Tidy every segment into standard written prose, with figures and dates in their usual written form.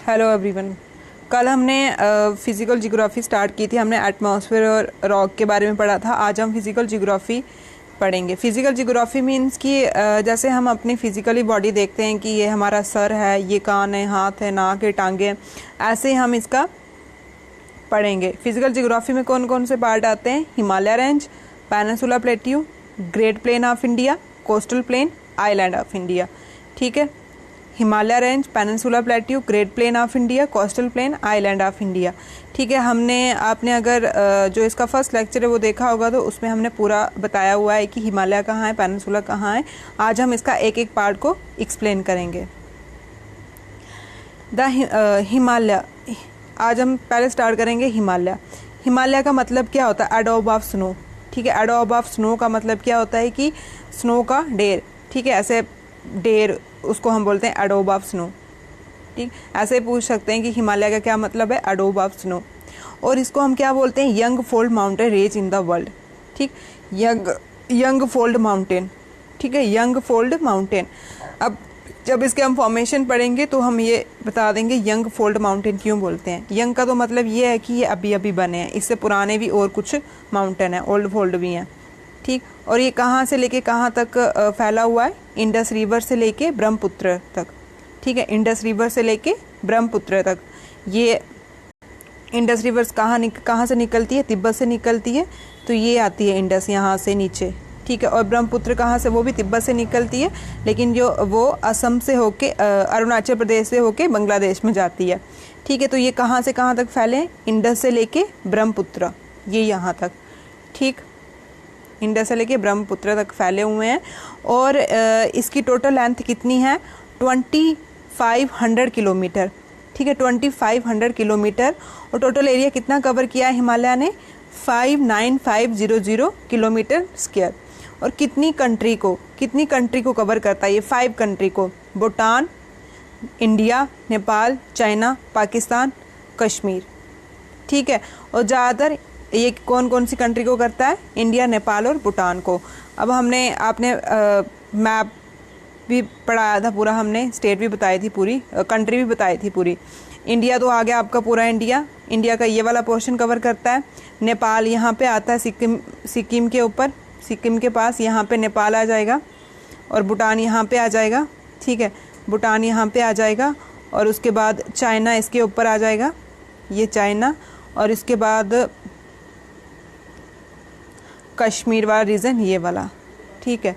Hello everyone. कल हमने physical geography start की थी। हमने एटमॉस्फेयर और रॉक के बारे में पढ़ा था। आज हम फिज़िकल जियोग्राफी पढ़ेंगे। फिज़िकल जियोग्राफी मींस कि जैसे हम अपनी फिज़िकली बॉडी देखते हैं कि ये हमारा सर है, ये कान है, हाथ है, नाक है, टांगे हैं, ऐसे ही हम इसका पढ़ेंगे। फिज़िकल जियोग्राफी में कौन कौन से पार्ट आते हैं? Himalaya range, peninsula plateau, great plain of India, coastal plain, island of India. ठीक है, Himalaya range, peninsula plateau, great plain of India, coastal plain, island of India. ठीक है, आपने अगर जो इसका फर्स्ट लेक्चर है वो देखा होगा तो उसमें हमने पूरा बताया हुआ है कि हिमालय कहाँ है, पेनिनसुला कहाँ है। आज हम इसका एक एक पार्ट को एक्सप्लेन करेंगे। हिमालय, आज हम पहले स्टार्ट करेंगे हिमालय। हिमालय का मतलब क्या होता है? Adobe of snow. ठीक है, एडोब ऑफ स्नो का मतलब क्या होता है कि स्नो का ढेर। ठीक है, ऐसे ढेर उसको हम बोलते हैं एडोब ऑफ स्नो। ठीक, ऐसे पूछ सकते हैं कि हिमालय का क्या मतलब है? Adobe of snow. और इसको हम क्या बोलते हैं? Young fold mountain range in the world. ठीक, यंग फोल्ड माउंटेन। ठीक है, यंग फोल्ड माउंटेन। अब जब इसके हम फॉर्मेशन पढ़ेंगे तो हम ये बता देंगे यंग फोल्ड माउंटेन क्यों बोलते हैं। यंग का तो मतलब ये है कि ये अभी अभी बने हैं, इससे पुराने भी और कुछ माउंटेन हैं, ओल्ड फोल्ड भी हैं। ठीक, और ये कहाँ से लेके कहाँ तक फैला हुआ है? इंडस रिवर से लेके ब्रह्मपुत्र तक। ठीक है, इंडस रिवर से लेके ब्रह्मपुत्र तक। ये इंडस रिवर्स कहाँ से निकलती है? तिब्बत से निकलती है, तो ये आती है इंडस यहाँ से नीचे। ठीक है, और ब्रह्मपुत्र कहाँ से? वो भी तिब्बत से निकलती है, लेकिन जो वो असम से होके अरुणाचल प्रदेश से होके बांग्लादेश में जाती है। ठीक है, तो ये कहाँ से कहाँ तक फैले हैं? इंडस से लेके ब्रह्मपुत्र, ये यहाँ तक। ठीक, इंडस से लेके ब्रह्मपुत्र तक फैले हुए हैं। और इसकी टोटल लेंथ कितनी है? 2500 किलोमीटर। ठीक है, 2500 किलोमीटर। और टोटल एरिया कितना कवर किया है हिमालय ने? 59500 किलोमीटर स्क्वायर। और कितनी कंट्री को कवर करता है ये? 5 कंट्री को। Bhutan, India, Nepal, China, Pakistan, Kashmir. ठीक है, और ज़्यादातर ये कौन कौन सी कंट्री को करता है? इंडिया, नेपाल और भूटान को। अब आपने मैप भी पढ़ाया था पूरा, हमने स्टेट भी बताई थी पूरी, कंट्री भी बताई थी पूरी। इंडिया तो आ गया आपका पूरा इंडिया का ये वाला पोर्शन कवर करता है। नेपाल यहाँ पे आता है, सिक्किम के ऊपर, सिक्किम के पास यहाँ पे नेपाल आ जाएगा। और भूटान यहाँ पे आ जाएगा। ठीक है, भूटान यहाँ पे आ जाएगा। और उसके बाद चाइना इसके ऊपर आ जाएगा, ये चाइना। और इसके बाद कश्मीर वाला रीजन, ये वाला। ठीक है,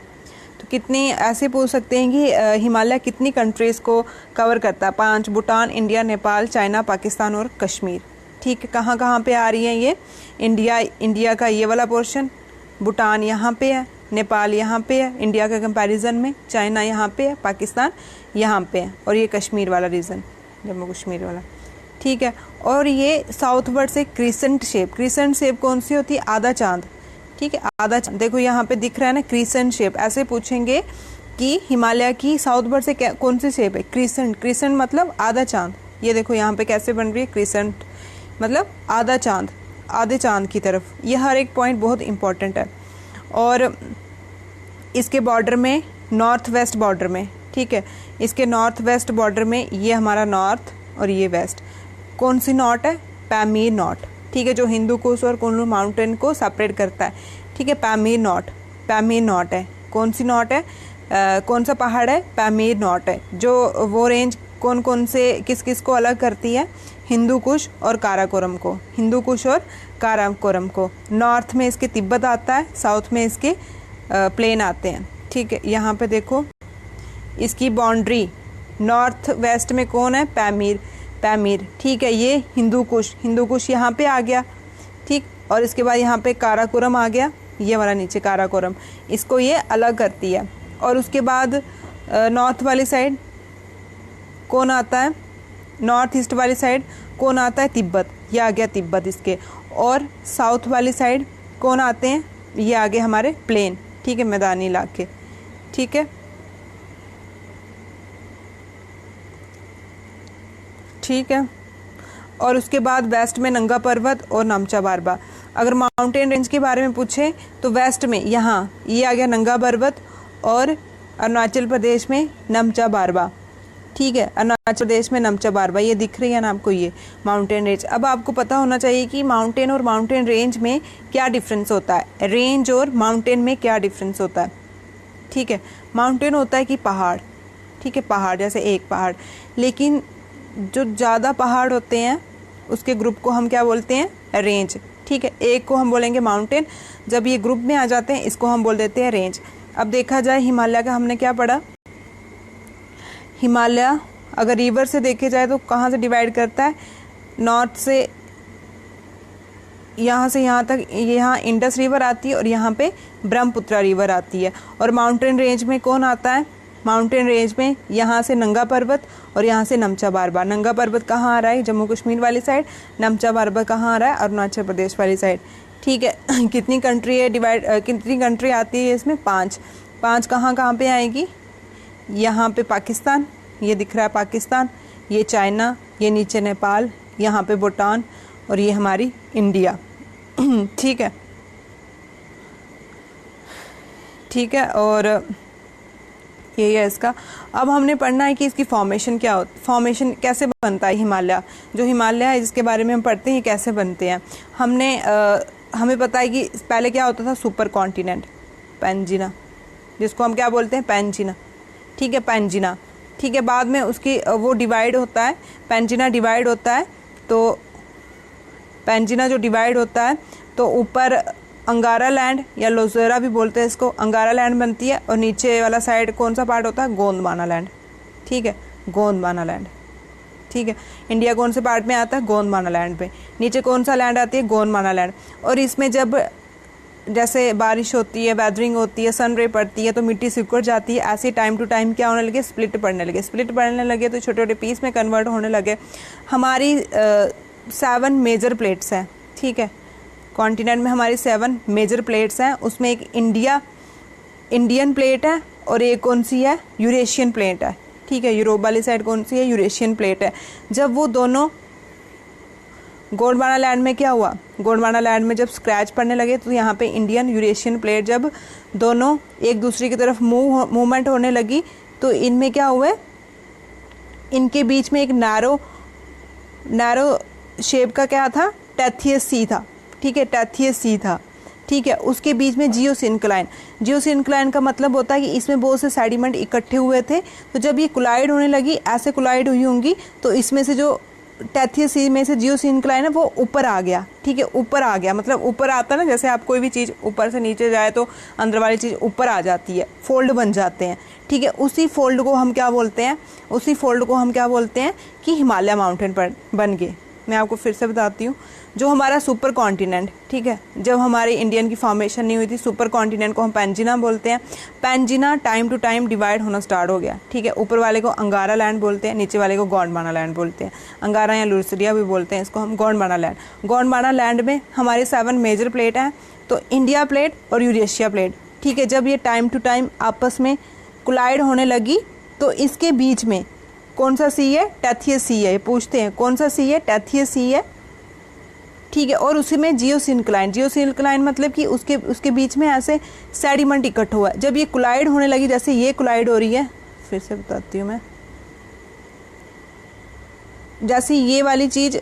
तो कितनी ऐसे पूछ सकते हैं कि हिमालय कितनी कंट्रीज़ को कवर करता है? 5। भूटान, इंडिया, नेपाल, चाइना, पाकिस्तान और कश्मीर। ठीक है, कहाँ कहाँ पे आ रही हैं ये? इंडिया का ये वाला पोर्शन, भूटान यहाँ पे है, नेपाल यहाँ पे है इंडिया के कंपैरिजन में, चाइना यहाँ पे है, पाकिस्तान यहाँ पे है, और ये कश्मीर वाला रीजन, जम्मू कश्मीर वाला। ठीक है, और ये साउथवर्ड से क्रीसेंट शेप कौन सी होती है? आधा चांद। ठीक है, आधा चांद देखो यहाँ पे दिख रहा है ना, क्रीसेंट शेप। ऐसे पूछेंगे कि हिमालय की साउथवर्ड से कौन सी शेप है? क्रीसेंट मतलब आधा चांद। ये देखो यहाँ पे कैसे बन रही है, क्रीसेंट मतलब आधा चांद, आधे चांद की तरफ। ये हर एक पॉइंट बहुत इंपॉर्टेंट है। और इसके बॉर्डर में, नॉर्थ वेस्ट बॉर्डर में, ठीक है, इसके नॉर्थ वेस्ट बॉर्डर में ये हमारा नॉर्थ और ये वेस्ट। कौन सी नॉट है? पैमीर नॉट। ठीक है, जो हिंदू कुश और कुल्लू माउंटेन को सेपरेट करता है। ठीक है, पैमीर नॉट है। कौन सी नॉट है? कौन सा पहाड़ है? पैमीर नॉट है। जो वो रेंज कौन कौन से किस किस को अलग करती है? हिंदू कुश और काराकोरम को। हिंदू कुश और काराकोरम को। नॉर्थ में इसके तिब्बत आता है, साउथ में इसके प्लेन आते हैं। ठीक है, यहाँ पे देखो इसकी बाउंड्री नॉर्थ वेस्ट में कौन है? पैमीर। ठीक है, ये हिंदू कुश यहाँ पे आ गया। ठीक, और इसके बाद यहाँ पे काराकोरम आ गया, ये वाला नीचे काराकोरम, इसको ये अलग करती है। और उसके बाद नॉर्थ वाली साइड कौन आता है? नॉर्थ ईस्ट वाली साइड कौन आता है? तिब्बत। ये आ गया तिब्बत इसके। और साउथ वाली साइड कौन आते हैं? ये आगे हमारे प्लेन। ठीक है, मैदानी इलाके। ठीक है, ठीक है। और उसके बाद वेस्ट में नंगा पर्वत और नामचा बारबा। अगर माउंटेन रेंज के बारे में पूछे तो वेस्ट में यहाँ ये आ गया नंगा पर्वत, और अरुणाचल प्रदेश में नामचा बारबा। ठीक है। अरुणाचल प्रदेश में नमचा बारबा, ये दिख रही है ना आपको, ये माउंटेन रेंज। अब आपको पता होना चाहिए कि माउंटेन और माउंटेन रेंज में क्या डिफरेंस होता है, रेंज और माउंटेन में क्या डिफरेंस होता है। ठीक है, माउंटेन होता है कि पहाड़, ठीक है, पहाड़ जैसे एक पहाड़, लेकिन जो ज़्यादा पहाड़ होते हैं उसके ग्रुप को हम क्या बोलते हैं, रेंज। ठीक है, एक को हम बोलेंगे माउंटेन, जब ये ग्रुप में आ जाते हैं इसको हम बोल देते हैं रेंज। अब देखा जाए हिमालय का हमने क्या पढ़ा, हिमालय अगर रिवर से देखे जाए तो कहाँ से डिवाइड करता है, नॉर्थ से यहाँ तक, यहाँ इंडस रिवर आती है और यहाँ पे ब्रह्मपुत्र रिवर आती है। और माउंटेन रेंज में कौन आता है, माउंटेन रेंज में यहाँ से नंगा पर्वत और यहाँ से नमचा बारबा। नंगा पर्वत कहाँ आ रहा है, जम्मू कश्मीर वाली साइड, नमचा बारबा कहाँ आ रहा है, अरुणाचल प्रदेश वाली साइड। ठीक है, कितनी कंट्री है डिवाइड, कितनी कंट्री आती है इसमें, 5। 5 कहाँ पे आएगी, यहाँ पे पाकिस्तान, ये दिख रहा है पाकिस्तान, ये चाइना, ये नीचे नेपाल, यहाँ पे भूटान और ये हमारी इंडिया। ठीक है, ठीक है, और यही है इसका। अब हमने पढ़ना है कि इसकी फॉर्मेशन क्या होती, फॉर्मेशन कैसे बनता है हिमालय, जो हिमालय है जिसके बारे में हम पढ़ते हैं ये कैसे बनते हैं। हमें पता है कि पहले क्या होता था, सुपर कॉन्टिनेंट, पेंजिना, जिसको हम क्या बोलते हैं, पेंजिना। ठीक है, पेंजिना। ठीक है, बाद में उसकी वो डिवाइड होता है, पेंजिना डिवाइड होता है, तो पेंजिना जो डिवाइड होता है तो ऊपर अंगारा लैंड या लोजेरा भी बोलते हैं इसको, अंगारा लैंड बनती है, और नीचे वाला साइड कौन सा पार्ट होता है, गोंदवाना लैंड। ठीक है, गोंदवाना लैंड। ठीक है, इंडिया कौन से पार्ट में आता है, गोंदवाना लैंड पे। नीचे कौन सा लैंड आती है, गोंदवाना लैंड। और इसमें जब जैसे बारिश होती है, वेदरिंग होती है, सन रे पड़ती है तो मिट्टी सिकुड़ जाती है, ऐसे टाइम टू टाइम क्या होने लगे, स्प्लिट पड़ने लगे। स्प्लिट पड़ने लगे तो छोटे छोटे पीस में कन्वर्ट होने लगे। हमारी 7 मेजर प्लेट्स हैं। ठीक है, कॉन्टिनेंट में हमारी 7 मेजर प्लेट्स हैं, उसमें एक इंडियन प्लेट है और एक कौन सी है, यूरेशियन प्लेट है। ठीक है, यूरोप वाली साइड कौन सी है, यूरेशियन प्लेट है। जब वो दोनों गोंडवाना लैंड में क्या हुआ, गोंडवाना लैंड में जब स्क्रैच पड़ने लगे तो यहाँ पे इंडियन यूरेशियन प्लेट जब दोनों एक दूसरे की तरफ मूवमेंट होने लगी तो इनमें क्या हुआ, इनके बीच में एक नैरो शेप का क्या था, टेथियस सी था। ठीक है, टेथियस सी था। ठीक है, उसके बीच में जियोसिंक्लाइन, जियोसिंक्लाइन का मतलब होता है कि इसमें बहुत से सेडिमेंट इकट्ठे हुए थे, तो जब ये कोलाइड होने लगी, ऐसे कोलाइड हुई होंगी, तो इसमें से जो टेथियस सी में से जियोसिंक्लाइन है वो ऊपर आ गया। ठीक है, ऊपर आ गया मतलब ऊपर आता है ना, जैसे आप कोई भी चीज़ ऊपर से नीचे जाए तो अंदर वाली चीज़ ऊपर आ जाती है, फोल्ड बन जाते हैं। ठीक है, उसी फोल्ड को हम क्या बोलते हैं, उसी फोल्ड को हम क्या बोलते हैं कि हिमालय माउंटेन पर बन गए। मैं आपको फिर से बताती हूँ, जो हमारा सुपर कॉन्टिनेंट, ठीक है, जब हमारे इंडियन की फॉर्मेशन नहीं हुई थी, सुपर कॉन्टिनेंट को हम पेंजिना बोलते हैं। पेंजिना टाइम टू टाइम डिवाइड होना स्टार्ट हो गया। ठीक है, ऊपर वाले को अंगारा लैंड बोलते हैं, नीचे वाले को गोंडवाना लैंड बोलते हैं। अंगारा या लुरसरिया भी बोलते हैं इसको हम, गोंडवाना लैंड। गोंडवाना लैंड में हमारे 7 मेजर प्लेट हैं, तो इंडिया प्लेट और यूरेशिया प्लेट। ठीक है, जब ये टाइम टू टाइम आपस में कोलाइड होने लगी तो इसके बीच में कौन सा सी है, टेथियस सी है। पूछते हैं कौन सा सी है, टेथियस सी है। ठीक है, और उसी में जियोसिंक्लाइन, जियोसिंक्लाइन मतलब कि उसके बीच में ऐसे सेडिमेंट इकट्ठा हुआ है। जब ये कोलाइड होने लगी, जैसे ये कोलाइड हो रही है, फिर से बताती हूँ मैं, जैसे ये वाली चीज़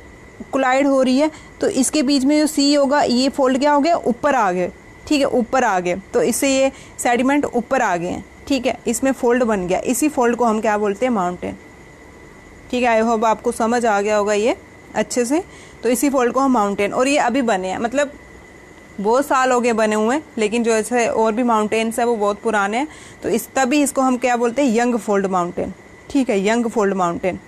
कोलाइड हो रही है तो इसके बीच में जो सी होगा, ये फोल्ड क्या हो गया, ऊपर आ गए। ठीक है, ऊपर आ गए, तो इससे ये सेडिमेंट ऊपर आ गए हैं। ठीक है, इसमें फोल्ड बन गया, इसी फोल्ड को हम क्या बोलते हैं, माउंटेन। ठीक है, आई होप आपको समझ आ गया होगा ये अच्छे से। तो इसी फोल्ड को हम माउंटेन, और ये अभी बने हैं, मतलब बहुत साल हो गए बने हुए, लेकिन जो ऐसे और भी माउंटेन्स है वो बहुत पुराने हैं, तो तभी इसको हम क्या बोलते हैं, यंग फोल्ड माउंटेन। ठीक है, यंग फोल्ड माउंटेन।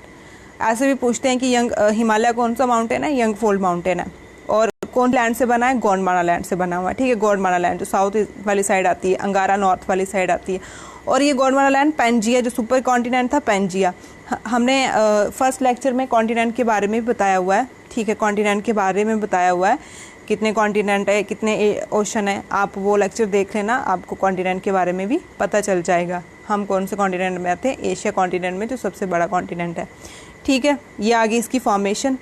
ऐसे भी पूछते हैं कि हिमालय कौन सा माउंटेन है, यंग फोल्ड माउंटेन है। और कौन लैंड से बना है, गोंडवाना लैंड से बना हुआ है। ठीक है, गोंडवाना लैंड जो साउथ वाली साइड आती है, अंगारा नॉर्थ वाली साइड आती है। और ये गोंडवाना लैंड पेंजिया, जो सुपर कॉन्टिनेंट था पेंजिया, हमने फर्स्ट लेक्चर में कॉन्टिनेंट के बारे में भी बताया हुआ है। ठीक है, कॉन्टिनेंट के बारे में बताया हुआ है, कितने कॉन्टिनेंट है, कितने ओशन है, आप वो लेक्चर देख लेना, आपको कॉन्टिनेंट के बारे में भी पता चल जाएगा। हम कौन से कॉन्टिनेंट में आते हैं, एशिया कॉन्टिनेंट में, जो सबसे बड़ा कॉन्टिनेंट है। ठीक है, ये आ गई इसकी फॉर्मेशन।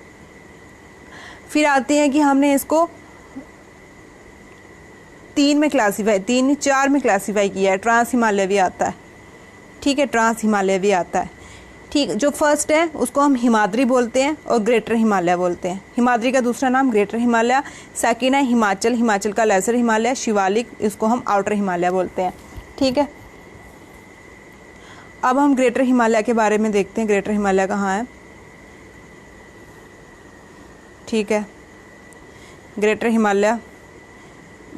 फिर आते हैं कि हमने इसको 3 में क्लासीफाई, 4 में क्लासीफाई किया है। ट्रांस हिमालय भी आता है। ठीक है, ट्रांस हिमालय भी आता है। ठीक, जो फर्स्ट है उसको हम हिमाद्री बोलते हैं और ग्रेटर हिमालय बोलते हैं। हिमाद्री का दूसरा नाम ग्रेटर हिमालय। सेकेंड है हिमाचल, हिमाचल का लेसर हिमालय। शिवालिक, इसको हम आउटर हिमालय बोलते हैं। ठीक है, अब हम ग्रेटर हिमालय के बारे में देखते हैं। ग्रेटर हिमालय कहाँ है? ठीक है, ग्रेटर हिमालय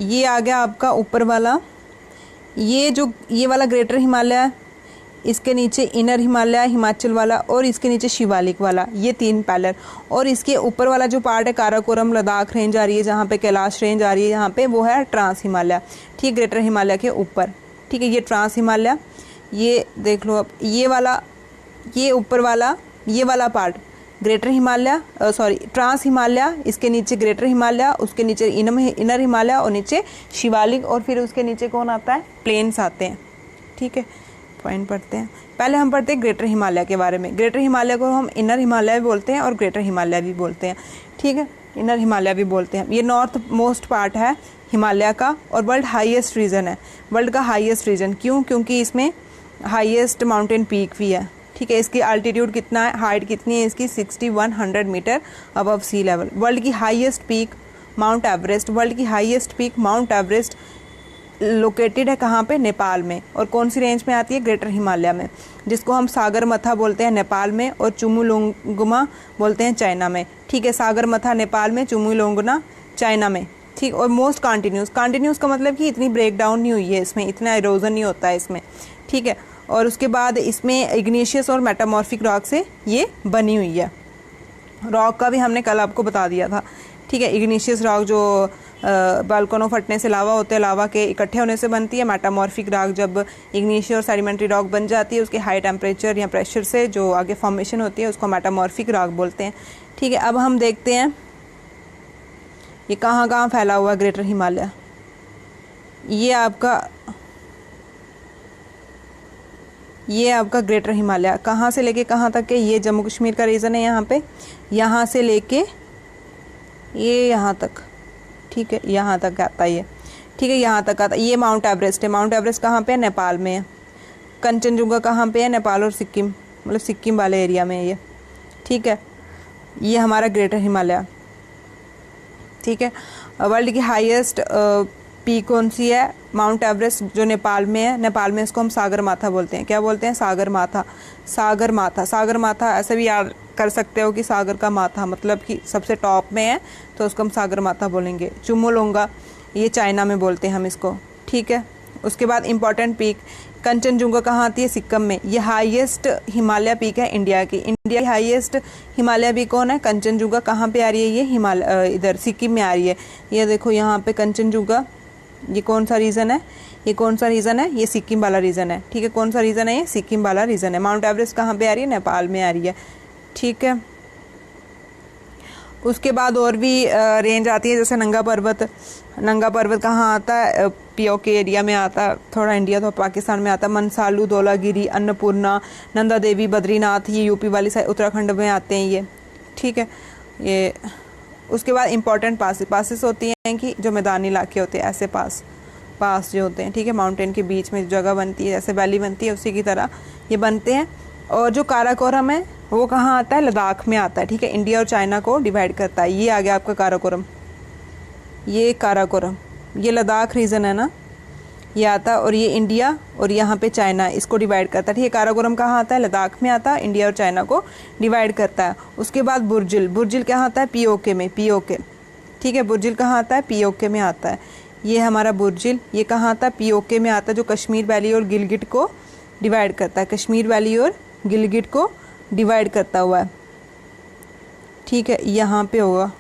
ये आ गया आपका ऊपर वाला। ये वाला ग्रेटर हिमालय, इसके नीचे इनर हिमालय हिमाचल वाला, और इसके नीचे शिवालिक वाला, ये 3 पैलर। और इसके ऊपर वाला जो पार्ट है काराकोरम लद्दाख रेंज आ रही है, जहाँ पे कैलाश रेंज आ रही है, यहाँ पे वो है ट्रांस हिमालय। ठीक, ग्रेटर हिमालय के ऊपर। ठीक है, ये ट्रांस हिमालय, ये देख लो अब ये वाला, ये ऊपर वाला, ये वाला part greater Himalaya, sorry trans Himalaya, इसके नीचे ग्रेटर हिमालय, उसके नीचे इनर हिमालय और नीचे शिवालिक, और फिर उसके नीचे कौन आता है? प्लेन्स आते हैं। ठीक है, पॉइंट पढ़ते हैं। पहले हम पढ़ते हैं ग्रेटर हिमालय के बारे में। ग्रेटर हिमालय को हम इनर हिमालय भी बोलते हैं और ग्रेटर हिमालय भी बोलते हैं। ठीक है, इनर हिमालय भी बोलते हैं। ये नॉर्थ मोस्ट पार्ट है हिमालय का और वर्ल्ड हाईएस्ट रीजन है। वर्ल्ड का हाईएस्ट रीजन क्यों? क्योंकि इसमें हाईएस्ट माउंटेन पीक भी है। ठीक है, इसकी अल्टीट्यूड कितना है, हाइट कितनी है इसकी? 6100 metre above sea level. World की highest peak Mount Everest, world की highest peak Mount Everest located है कहाँ पे? नेपाल में। और कौन सी रेंज में आती है? ग्रेटर हिमालय में, जिसको हम सागरमाथा बोलते हैं नेपाल में और चुमुलोंगमा बोलते हैं चाइना में। ठीक है, सागरमाथा नेपाल में, चुमुलोंगना चाइना में। ठीक, और मोस्ट कॉन्टिन्यूस, कॉन्टिन्यूस का मतलब कि इतनी ब्रेक डाउन नहीं हुई है इसमें, इतना इरोजन नहीं होता है इसमें। ठीक है, और उसके बाद इसमें इग्नेशियस और मेटामॉर्फिक रॉक से ये बनी हुई है। रॉक का भी हमने कल आपको बता दिया था। ठीक है, इग्नेशियस रॉक जो बाल्कनों फटने से लावा होते हैं, लावा के इकट्ठे होने से बनती है। मेटामॉर्फिक रॉक जब इग्नेशियस और सेडिमेंट्री रॉक बन जाती है, उसके हाई टेम्परेचर या प्रेशर से जो आगे फॉर्मेशन होती है उसको मेटामॉर्फिक रॉक बोलते हैं। ठीक है, अब हम देखते हैं ये कहाँ कहाँ फैला हुआ है ग्रेटर हिमालय। ये आपका ग्रेटर हिमालय कहाँ से लेके कहाँ तक है? ये जम्मू कश्मीर का रीजन है यहाँ पे, यहाँ से लेके ये यहाँ तक। ठीक है, यहाँ तक आता है ये। ठीक है, यहाँ तक आता है। ये माउंट एवरेस्ट है। माउंट एवरेस्ट कहाँ पे है? नेपाल में है। कंचनजुंगा कहाँ पे है? नेपाल और सिक्किम, मतलब सिक्किम वाले एरिया में है ये। ठीक है, ये हमारा ग्रेटर हिमालय। ठीक है, वर्ल्ड की हाईएस्ट पीक कौन सी है? माउंट एवरेस्ट, जो नेपाल में है। नेपाल में इसको हम सागरमाथा बोलते हैं। क्या बोलते हैं? सागरमाथा। सागरमाथा, सागरमाथा ऐसे भी याद कर सकते हो कि सागर का माथा, मतलब कि सबसे टॉप में है तो उसको हम सागरमाथा बोलेंगे। चुमोलोंगा, ये चाइना में बोलते हैं हम इसको। ठीक है, उसके बाद इम्पॉर्टेंट पीक कंचनजुंगा कहाँ आती है? सिक्किम में। ये हाईएस्ट हिमालय पीक है इंडिया की। इंडिया की हाईएस्ट हिमालय पीक कौन है? कंचनजुंगा। कहाँ पे आ रही है ये? हिमालय इधर सिक्किम में आ रही है। ये देखो यहाँ पे कंचनजुंगा। ये कौन सा रीजन है? ये कौन सा रीजन है? ये सिक्किम वाला रीजन है। ठीक है, कौन सा रीजन है? ये सिक्किम वाला रीजन है। माउंट एवरेस्ट कहाँ पे आ रही है? नेपाल में आ रही है। ठीक है, उसके बाद और भी रेंज आती है, जैसे नंगा पर्वत। नंगा पर्वत कहाँ आता है? पीओके एरिया में आता है, थोड़ा इंडिया तो पाकिस्तान में आता है। मनसालू, धौलागिरी, अन्नपूर्णा, नंदा देवी, बद्रीनाथ, ये यूपी वाली साइड उत्तराखंड में आते हैं ये। ठीक है, ये उसके बाद इंपॉर्टेंट पासेस होती हैं कि जो मैदानी इलाके होते हैं, ऐसे पास जो होते हैं। ठीक है, माउंटेन के बीच में जगह बनती है, जैसे वैली बनती है उसी की तरह ये बनते हैं। और जो काराकोरम है वो कहाँ आता है? लद्दाख में आता है। ठीक है, इंडिया और चाइना को डिवाइड करता है। ये आ गया आपका काराकोरम। ये काराकोरम, ये लद्दाख रीजन है ना, ये आता, और ये इंडिया और यहाँ पे चाइना, इसको डिवाइड करता है। ठीक है, काराकोरम कहाँ आता है? लद्दाख में आता है, इंडिया और चाइना को डिवाइड करता है। उसके बाद बुर्जिल, बुर्जिल कहाँ आता है? पीओके में, पीओके। ठीक है, बुर्जिल कहाँ आता है? पीओके में आता है। ये हमारा बुर्जिल, ये कहाँ आता है? पीओके में आता है, जो कश्मीर वैली और गिलगिट को डिवाइड करता है। कश्मीर वैली और गिलगिट को डिवाइड करता हुआ है। ठीक है, यहाँ पे होगा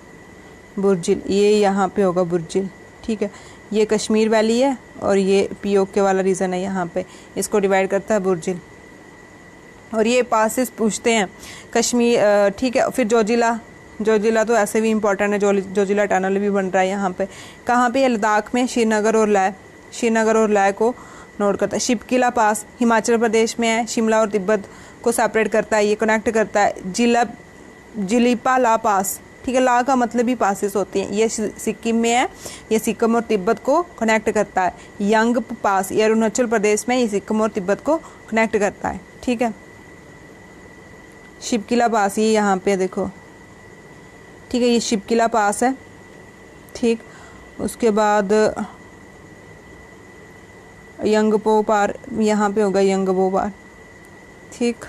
बुर्जिल, ये यहाँ पे होगा बुर्जिल। ठीक है, ये कश्मीर वैली है और ये पीओके वाला रीजन है, यहाँ पे इसको डिवाइड करता है बुर्जिल। और ये पासेस पूछते हैं कश्मीर। ठीक है, फिर जोजिला, जोजिला तो ऐसे भी इम्पोर्टेंट है, जोजिला टनल भी बन रहा है यहाँ पे। कहाँ पे? लद्दाख में, श्रीनगर और लेह, श्रीनगर और लेह को नोट करता है। शिपकिला पास हिमाचल प्रदेश में है, शिमला और तिब्बत को सेपरेट करता है, ये कनेक्ट करता है। जिलीपा ला पास। ठीक है, ला का मतलब ही पासेस होती हैं। ये सिक्किम में है, ये सिक्किम और तिब्बत को कनेक्ट करता है। यंग पास, ये अरुणाचल प्रदेश में, ये सिक्किम और तिब्बत को कनेक्ट करता है। ठीक है, शिपकिला पास, ये यहाँ पे देखो, ठीक है, ये शिपकिला पास है, ठीक। उसके बाद यंगपो पार, यहाँ पे होगा यंगपो पार, ठीक।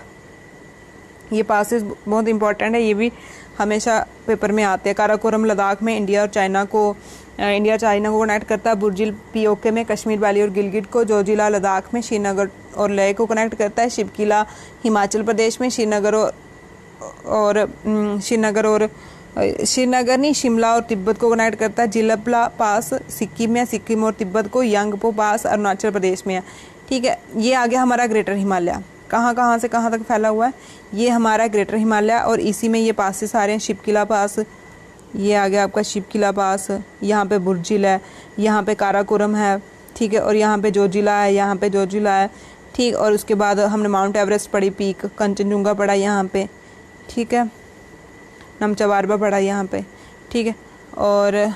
ये पासेस बहुत इंपॉर्टेंट है, ये भी हमेशा पेपर में आते हैं। काराकोरम लद्दाख में इंडिया चाइना को कनेक्ट करता है। बुर्जिल पीओके में कश्मीर वैली और गिलगिट को। जोजिला लद्दाख में श्रीनगर और लेह को कनेक्ट करता है। शिवकिला हिमाचल प्रदेश में श्रीनगर नहीं, शिमला और तिब्बत को कनेक्ट करता है। जिलपला पास सिक्किम में, सिक्किम और तिब्बत को। यांगपो पास अरुणाचल प्रदेश में है, ठीक है। ये आ गया हमारा ग्रेटर हिमालय, कहाँ से कहाँ तक फैला हुआ है, ये हमारा ग्रेटर हिमालय। और इसी में ये पासेस आ रहे हैं। शिवकिला पास, ये आ गया आपका शिवकिला पास, यहाँ पे बुर्जिल है, यहाँ पे काराकोरम है, ठीक है। और यहाँ पे जोजिला है, यहाँ पे जोजिला है, ठीक। और उसके बाद हमने माउंट एवरेस्ट पढ़ी, पीक कंचनजुंगा पढ़ा यहाँ पे, ठीक है। नमचवारबा पढ़ा यहाँ पे, ठीक है। और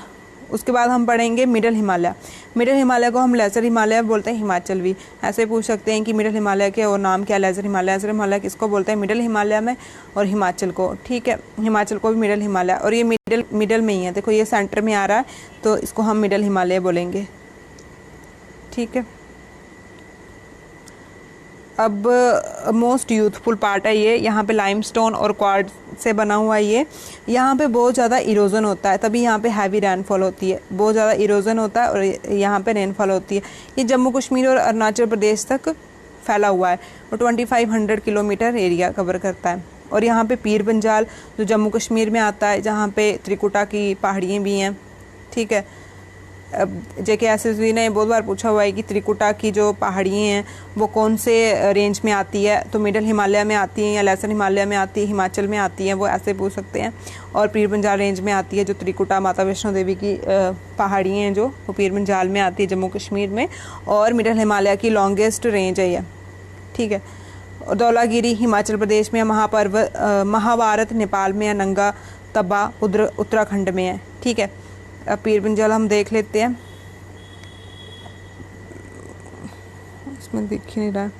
उसके बाद हम पढ़ेंगे मिडल हिमालय। मिडल हिमालय को हम लेज़र हिमालय बोलते हैं, हिमाचल भी। ऐसे पूछ सकते हैं कि मिडल हिमालय के और नाम क्या है, लेज़र हिमालय। लेज़र हिमालय किसको बोलते हैं, मिडल हिमालय में, और हिमाचल को, ठीक है। हिमाचल को भी मिडल हिमालय, और ये मिडल में ही है, देखो ये सेंटर में आ रहा है, तो इसको हम मिडल हिमालय बोलेंगे, ठीक है। अब मोस्ट यूथफुल पार्ट है ये, यहाँ पे लाइमस्टोन और क्वार्ट्ज से बना हुआ है ये। यहाँ पे बहुत ज़्यादा इरोजन होता है, तभी यहाँ पे हैवी रेनफॉल होती है। बहुत ज़्यादा इरोजन होता है और यहाँ पे रेनफॉल होती है। ये जम्मू कश्मीर और अरुणाचल प्रदेश तक फैला हुआ है और 2500 किलोमीटर एरिया कवर करता है। और यहाँ पे पीर पंजाल जो जम्मू कश्मीर में आता है, जहाँ पे त्रिकुटा की पहाड़ियाँ भी हैं, ठीक है। JKSSB ने बहुत बार पूछा हुआ है कि त्रिकुटा की जो पहाड़ियाँ हैं वो कौन से रेंज में आती है, तो मिडल हिमालय में आती हैं या लेसर हिमालय में आती है, हिमाचल में आती हैं, वो ऐसे पूछ सकते हैं। और पीर पंजाल रेंज में आती है, जो त्रिकुटा माता वैष्णो देवी की पहाड़ियाँ हैं जो, वो पीर पंजाल में आती है जम्मू कश्मीर में। और मिडल हिमालय की लॉन्गेस्ट रेंज है ये, ठीक है। और धौलागिरी हिमाचल प्रदेश में है, महाभारत नेपाल में है, नंगा तब्बा उत्तराखंड में है, ठीक है। अब पीर पंजाल हम देख लेते हैं, इसमें दिख ही नहीं रहा है।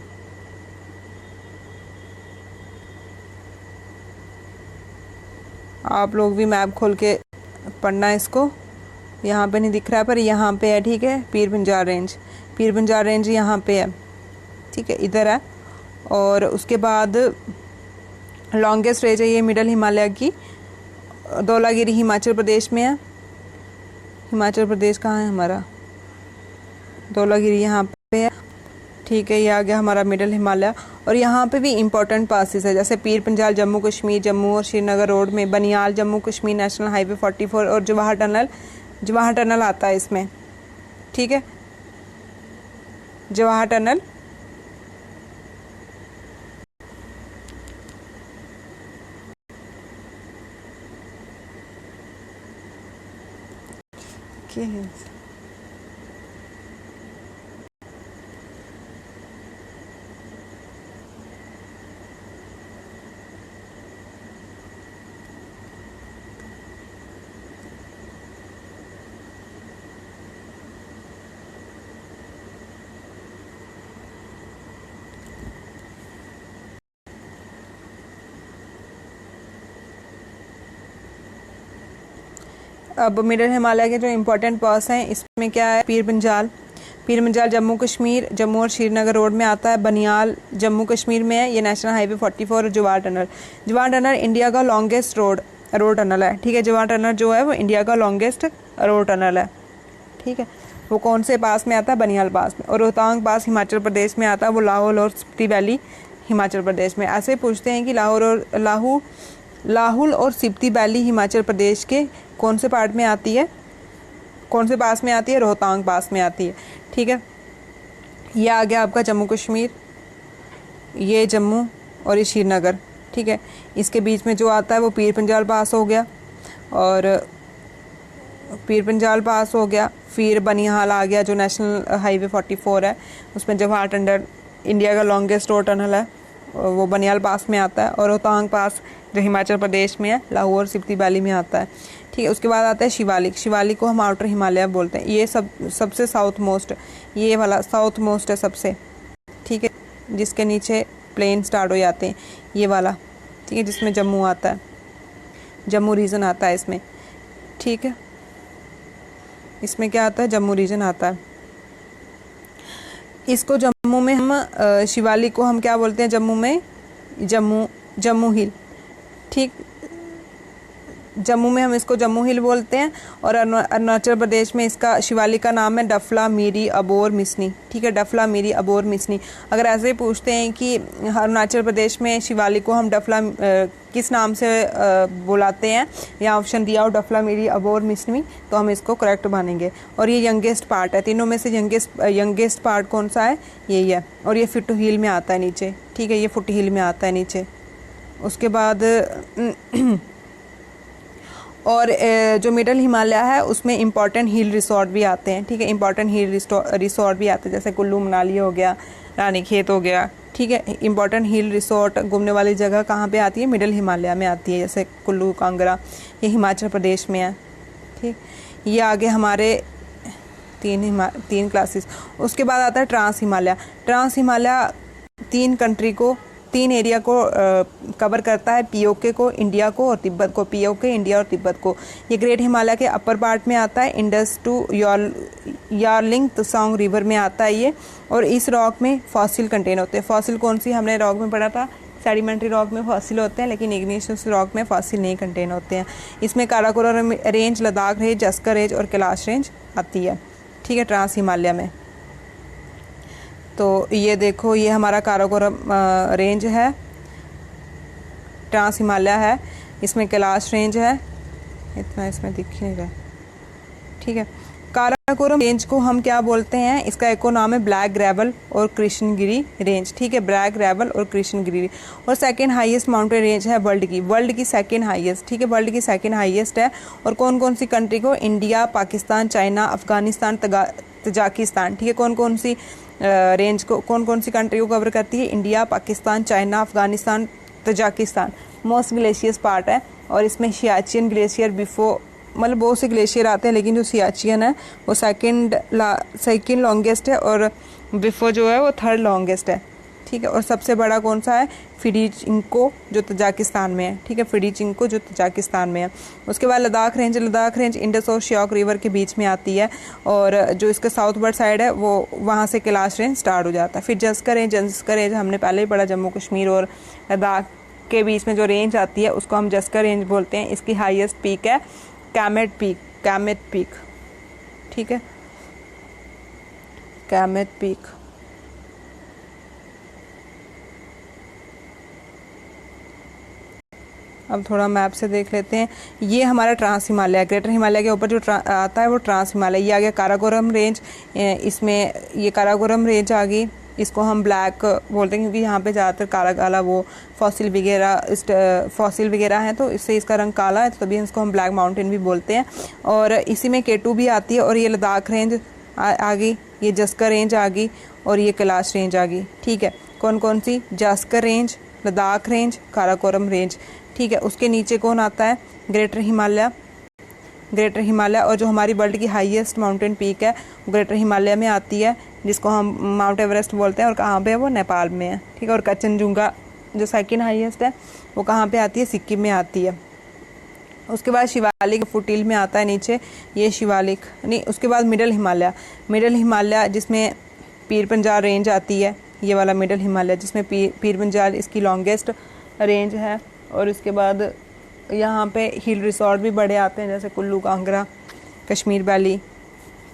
आप लोग भी मैप खोल के पढ़ना है इसको, यहाँ पे नहीं दिख रहा है पर यहाँ पे है, ठीक है। पीर पंजाल रेंज, पीर पंजाल रेंज यहाँ पे है, ठीक है, इधर है। और उसके बाद लॉन्गेस्ट रेंज है ये मिडल हिमालय की, धौलागिरी हिमाचल प्रदेश में है। हिमाचल प्रदेश कहाँ है हमारा, धौलागिरी यहाँ पे है, ठीक है। ये आ गया हमारा मिडल हिमालय। और यहाँ पे भी इम्पोर्टेंट पासेस है, जैसे पीर पंजाल जम्मू कश्मीर, जम्मू और श्रीनगर रोड में, बनियाल जम्मू कश्मीर नेशनल हाईवे 44 और जवाहर टनल आता है इसमें, ठीक है। जवाहर टनल, क्या है? अब मिडल हिमालय के जो इम्पोर्टेंट पास हैं इसमें क्या है, पीर पंजाल जम्मू कश्मीर, जम्मू और श्रीनगर रोड में आता है। बनियाल जम्मू कश्मीर में है, ये नेशनल हाईवे 44 और जवाहर टनल इंडिया का लॉन्गेस्ट रोड टनल है, ठीक है। जवाहर टनल जो है वो इंडिया का लॉन्गेस्ट रोड टनल है, ठीक है। वो कौन से पास में आता है, बनियाल पास में। और रोहतांग पास हिमाचल प्रदेश में आता है, वो लाहौल और स्पीति वैली हिमाचल प्रदेश में। ऐसे पूछते हैं कि लाहौल और स्पीति वैली हिमाचल प्रदेश के कौन से पार्ट में आती है, कौन से पास में आती है, रोहतांग पास में आती है, ठीक है। ये आ गया आपका जम्मू कश्मीर, ये जम्मू और ये श्रीनगर, ठीक है। इसके बीच में जो आता है वो पीर पंजाल पास हो गया, और पीर पंजाल पास हो गया। फिर बनिहाल आ गया जो नेशनल हाईवे 44 है, उसमें जवाहर टनल इंडिया का लॉन्गेस्ट रोड टनल है, वो बनियाल पास में आता है। और रोहतांग पास जो हिमाचल प्रदेश में है, लाहौर और स्पीति वैली में आता है, ठीक है। उसके बाद आता है शिवालिक को हम आउटर हिमालय बोलते हैं। ये सबसे साउथ मोस्ट, ये वाला साउथ मोस्ट है सबसे, ठीक है, जिसके नीचे प्लेन स्टार्ट हो जाते हैं, ये वाला, ठीक है, जिसमें जम्मू आता है, जम्मू रीजन आता है इसमें। ठीक है, इसमें क्या आता है, जम्मू रीजन आता है। इसको जम्मू में हम शिवालिक को हम क्या बोलते हैं, जम्मू में जम्मू हिल। ठीक, जम्मू में हम इसको जम्मू हिल बोलते हैं, और अरुणाचल प्रदेश में इसका शिवालिक का नाम है डफला मिरी अबोर मिसनी। ठीक है, डफला मिरी अबोर मिसनी। अगर ऐसे ही पूछते हैं कि अरुणाचल प्रदेश में शिवालिक को हम डफला किस नाम से बुलाते हैं, या ऑप्शन दिया हो डफला मिरी अबोर मिसनी, तो हम इसको करेक्ट मानेंगे। और ये यंगेस्ट पार्ट है, तीनों में से यंगेस्ट पार्ट कौन सा है, यही है। और ये फुट हिल में आता है नीचे। ठीक है, ये फुट हिल में आता है नीचे। उसके बाद और जो मिडल हिमालय है उसमें इंपॉर्टेंट हिल रिसोर्ट भी आते हैं। ठीक है, इंपॉर्टेंट हिल रिसोर्ट भी आते हैं, जैसे कुल्लू मनाली हो गया, रानीखेत हो गया। ठीक है, इंपॉर्टेंट हिल रिसोर्ट घूमने वाली जगह कहाँ पे आती है, मिडल हिमालय में आती है, जैसे कुल्लू कांगड़ा, ये हिमाचल प्रदेश में है। ठीक, ये आगे हमारे तीन क्लासेस। उसके बाद आता है ट्रांस हिमालय। ट्रांस हिमालय तीन एरिया को कवर करता है, पीओके को, इंडिया को और तिब्बत को। पीओके, इंडिया और तिब्बत को। ये ग्रेट हिमालय के अपर पार्ट में आता है, इंडस टू यार्लिंग त्सोंग रिवर में आता है ये। और इस रॉक में फॉसिल कंटेन होते हैं। फॉसिल कौन सी हमने रॉक में पढ़ा था, सेडिमेंट्री रॉक में फॉसिल होते हैं, लेकिन इग्निशियस रॉक में फॉसिल नहीं कंटेन होते हैं। इसमें Karakoram range, Ladakh range, Zaskar range और कैलाश रेंज आती है। ठीक है, ट्रांस हिमालय में। तो ये देखो, ये हमारा काराकोरम रेंज है, ट्रांस हिमालय है, इसमें कैलाश रेंज है, इतना इसमें दिख ही नहीं रहा। ठीक है, काराकोरम रेंज को हम क्या बोलते हैं, इसका एक और नाम है ब्लैक ग्रेवल और कृष्णगिरी रेंज। ठीक है, ब्लैक ग्रेवल और कृष्णगिरी। और सेकंड हाईएस्ट माउंटेन रेंज है वर्ल्ड की सेकंड हाईएस्ट। ठीक है, वर्ल्ड की सेकंड हाईएस्ट है। और कौन कौन सी कंट्री को, India, Pakistan, China, Afghanistan, Tajikistan. ठीक है, कौन कौन सी रेंज को, कौन कौन सी कंट्री को कवर करती है, India, Pakistan, China, Afghanistan, Tajikistan. Most glacious part है। और इसमें सियाचिन ग्लेशियर मतलब बहुत से ग्लेशियर आते हैं, लेकिन जो सियाचिन है वो सेकंड लॉन्गेस्ट है, और बिफो जो है वो थर्ड लॉन्गेस्ट है। ठीक है, और सबसे बड़ा कौन सा है, फिडीचिंको, जो तजाकिस्तान में है। ठीक है, फिडीचिंको जो तजाकिस्तान में है। उसके बाद लद्दाख रेंज इंडस और श्योक रिवर के बीच में आती है, और जो इसका साउथ वर्ड साइड है वो वहाँ से कैलाश रेंज स्टार्ट हो जाता है। फिर जस्कर रेंज हमने पहले ही पढ़ा, जम्मू कश्मीर और लद्दाख के बीच में जो रेंज आती है उसको हम जस्कर रेंज बोलते हैं। इसकी हाईएस्ट पीक है कैमेट पीक। ठीक है, कैमेट पीक। अब थोड़ा मैप से देख लेते हैं। ये हमारा ट्रांस हिमालय, ग्रेटर हिमालय के ऊपर जो आता है वो ट्रांस हिमालय। ये आ गया काराकोरम रेंज, इसमें ये काराकोरम रेंज आ गई। इसको हम ब्लैक बोलते हैं क्योंकि यहाँ पे ज़्यादातर काला काला वो फॉसिल वगैरह हैं, तो इससे इसका रंग काला है, तो तभी इसको हम ब्लैक माउंटेन भी बोलते हैं। और इसी में केटू भी आती है। और ये लद्दाख रेंज आ गई, ये जस्कर रेंज आ गई, और ये कैलाश रेंज आ गई। ठीक है, कौन कौन सी, Zaskar range, Ladakh range, Karakoram range. ठीक है, उसके नीचे कौन आता है, ग्रेटर हिमालय। और जो हमारी वर्ल्ड की हाईएस्ट माउंटेन पीक है ग्रेटर हिमालय में आती है, जिसको हम माउंट एवरेस्ट बोलते हैं। और कहाँ पे है वो, नेपाल में है। ठीक है, और कंचनजुंगा जो सेकंड हाईएस्ट है वो कहाँ पे आती है, सिक्किम में आती है। उसके बाद शिवालिक फुटिल में आता है नीचे, ये शिवालिक नहीं। उसके बाद मिडल हिमालय जिसमें पीर पंजाल रेंज आती है, ये वाला मिडल हिमालय जिसमें पीर पंजाल इसकी लॉन्गेस्ट रेंज है। और इसके बाद यहाँ पे हिल रिसोर्ट भी बड़े आते हैं, जैसे कुल्लू कांगड़ा, कश्मीर वैली।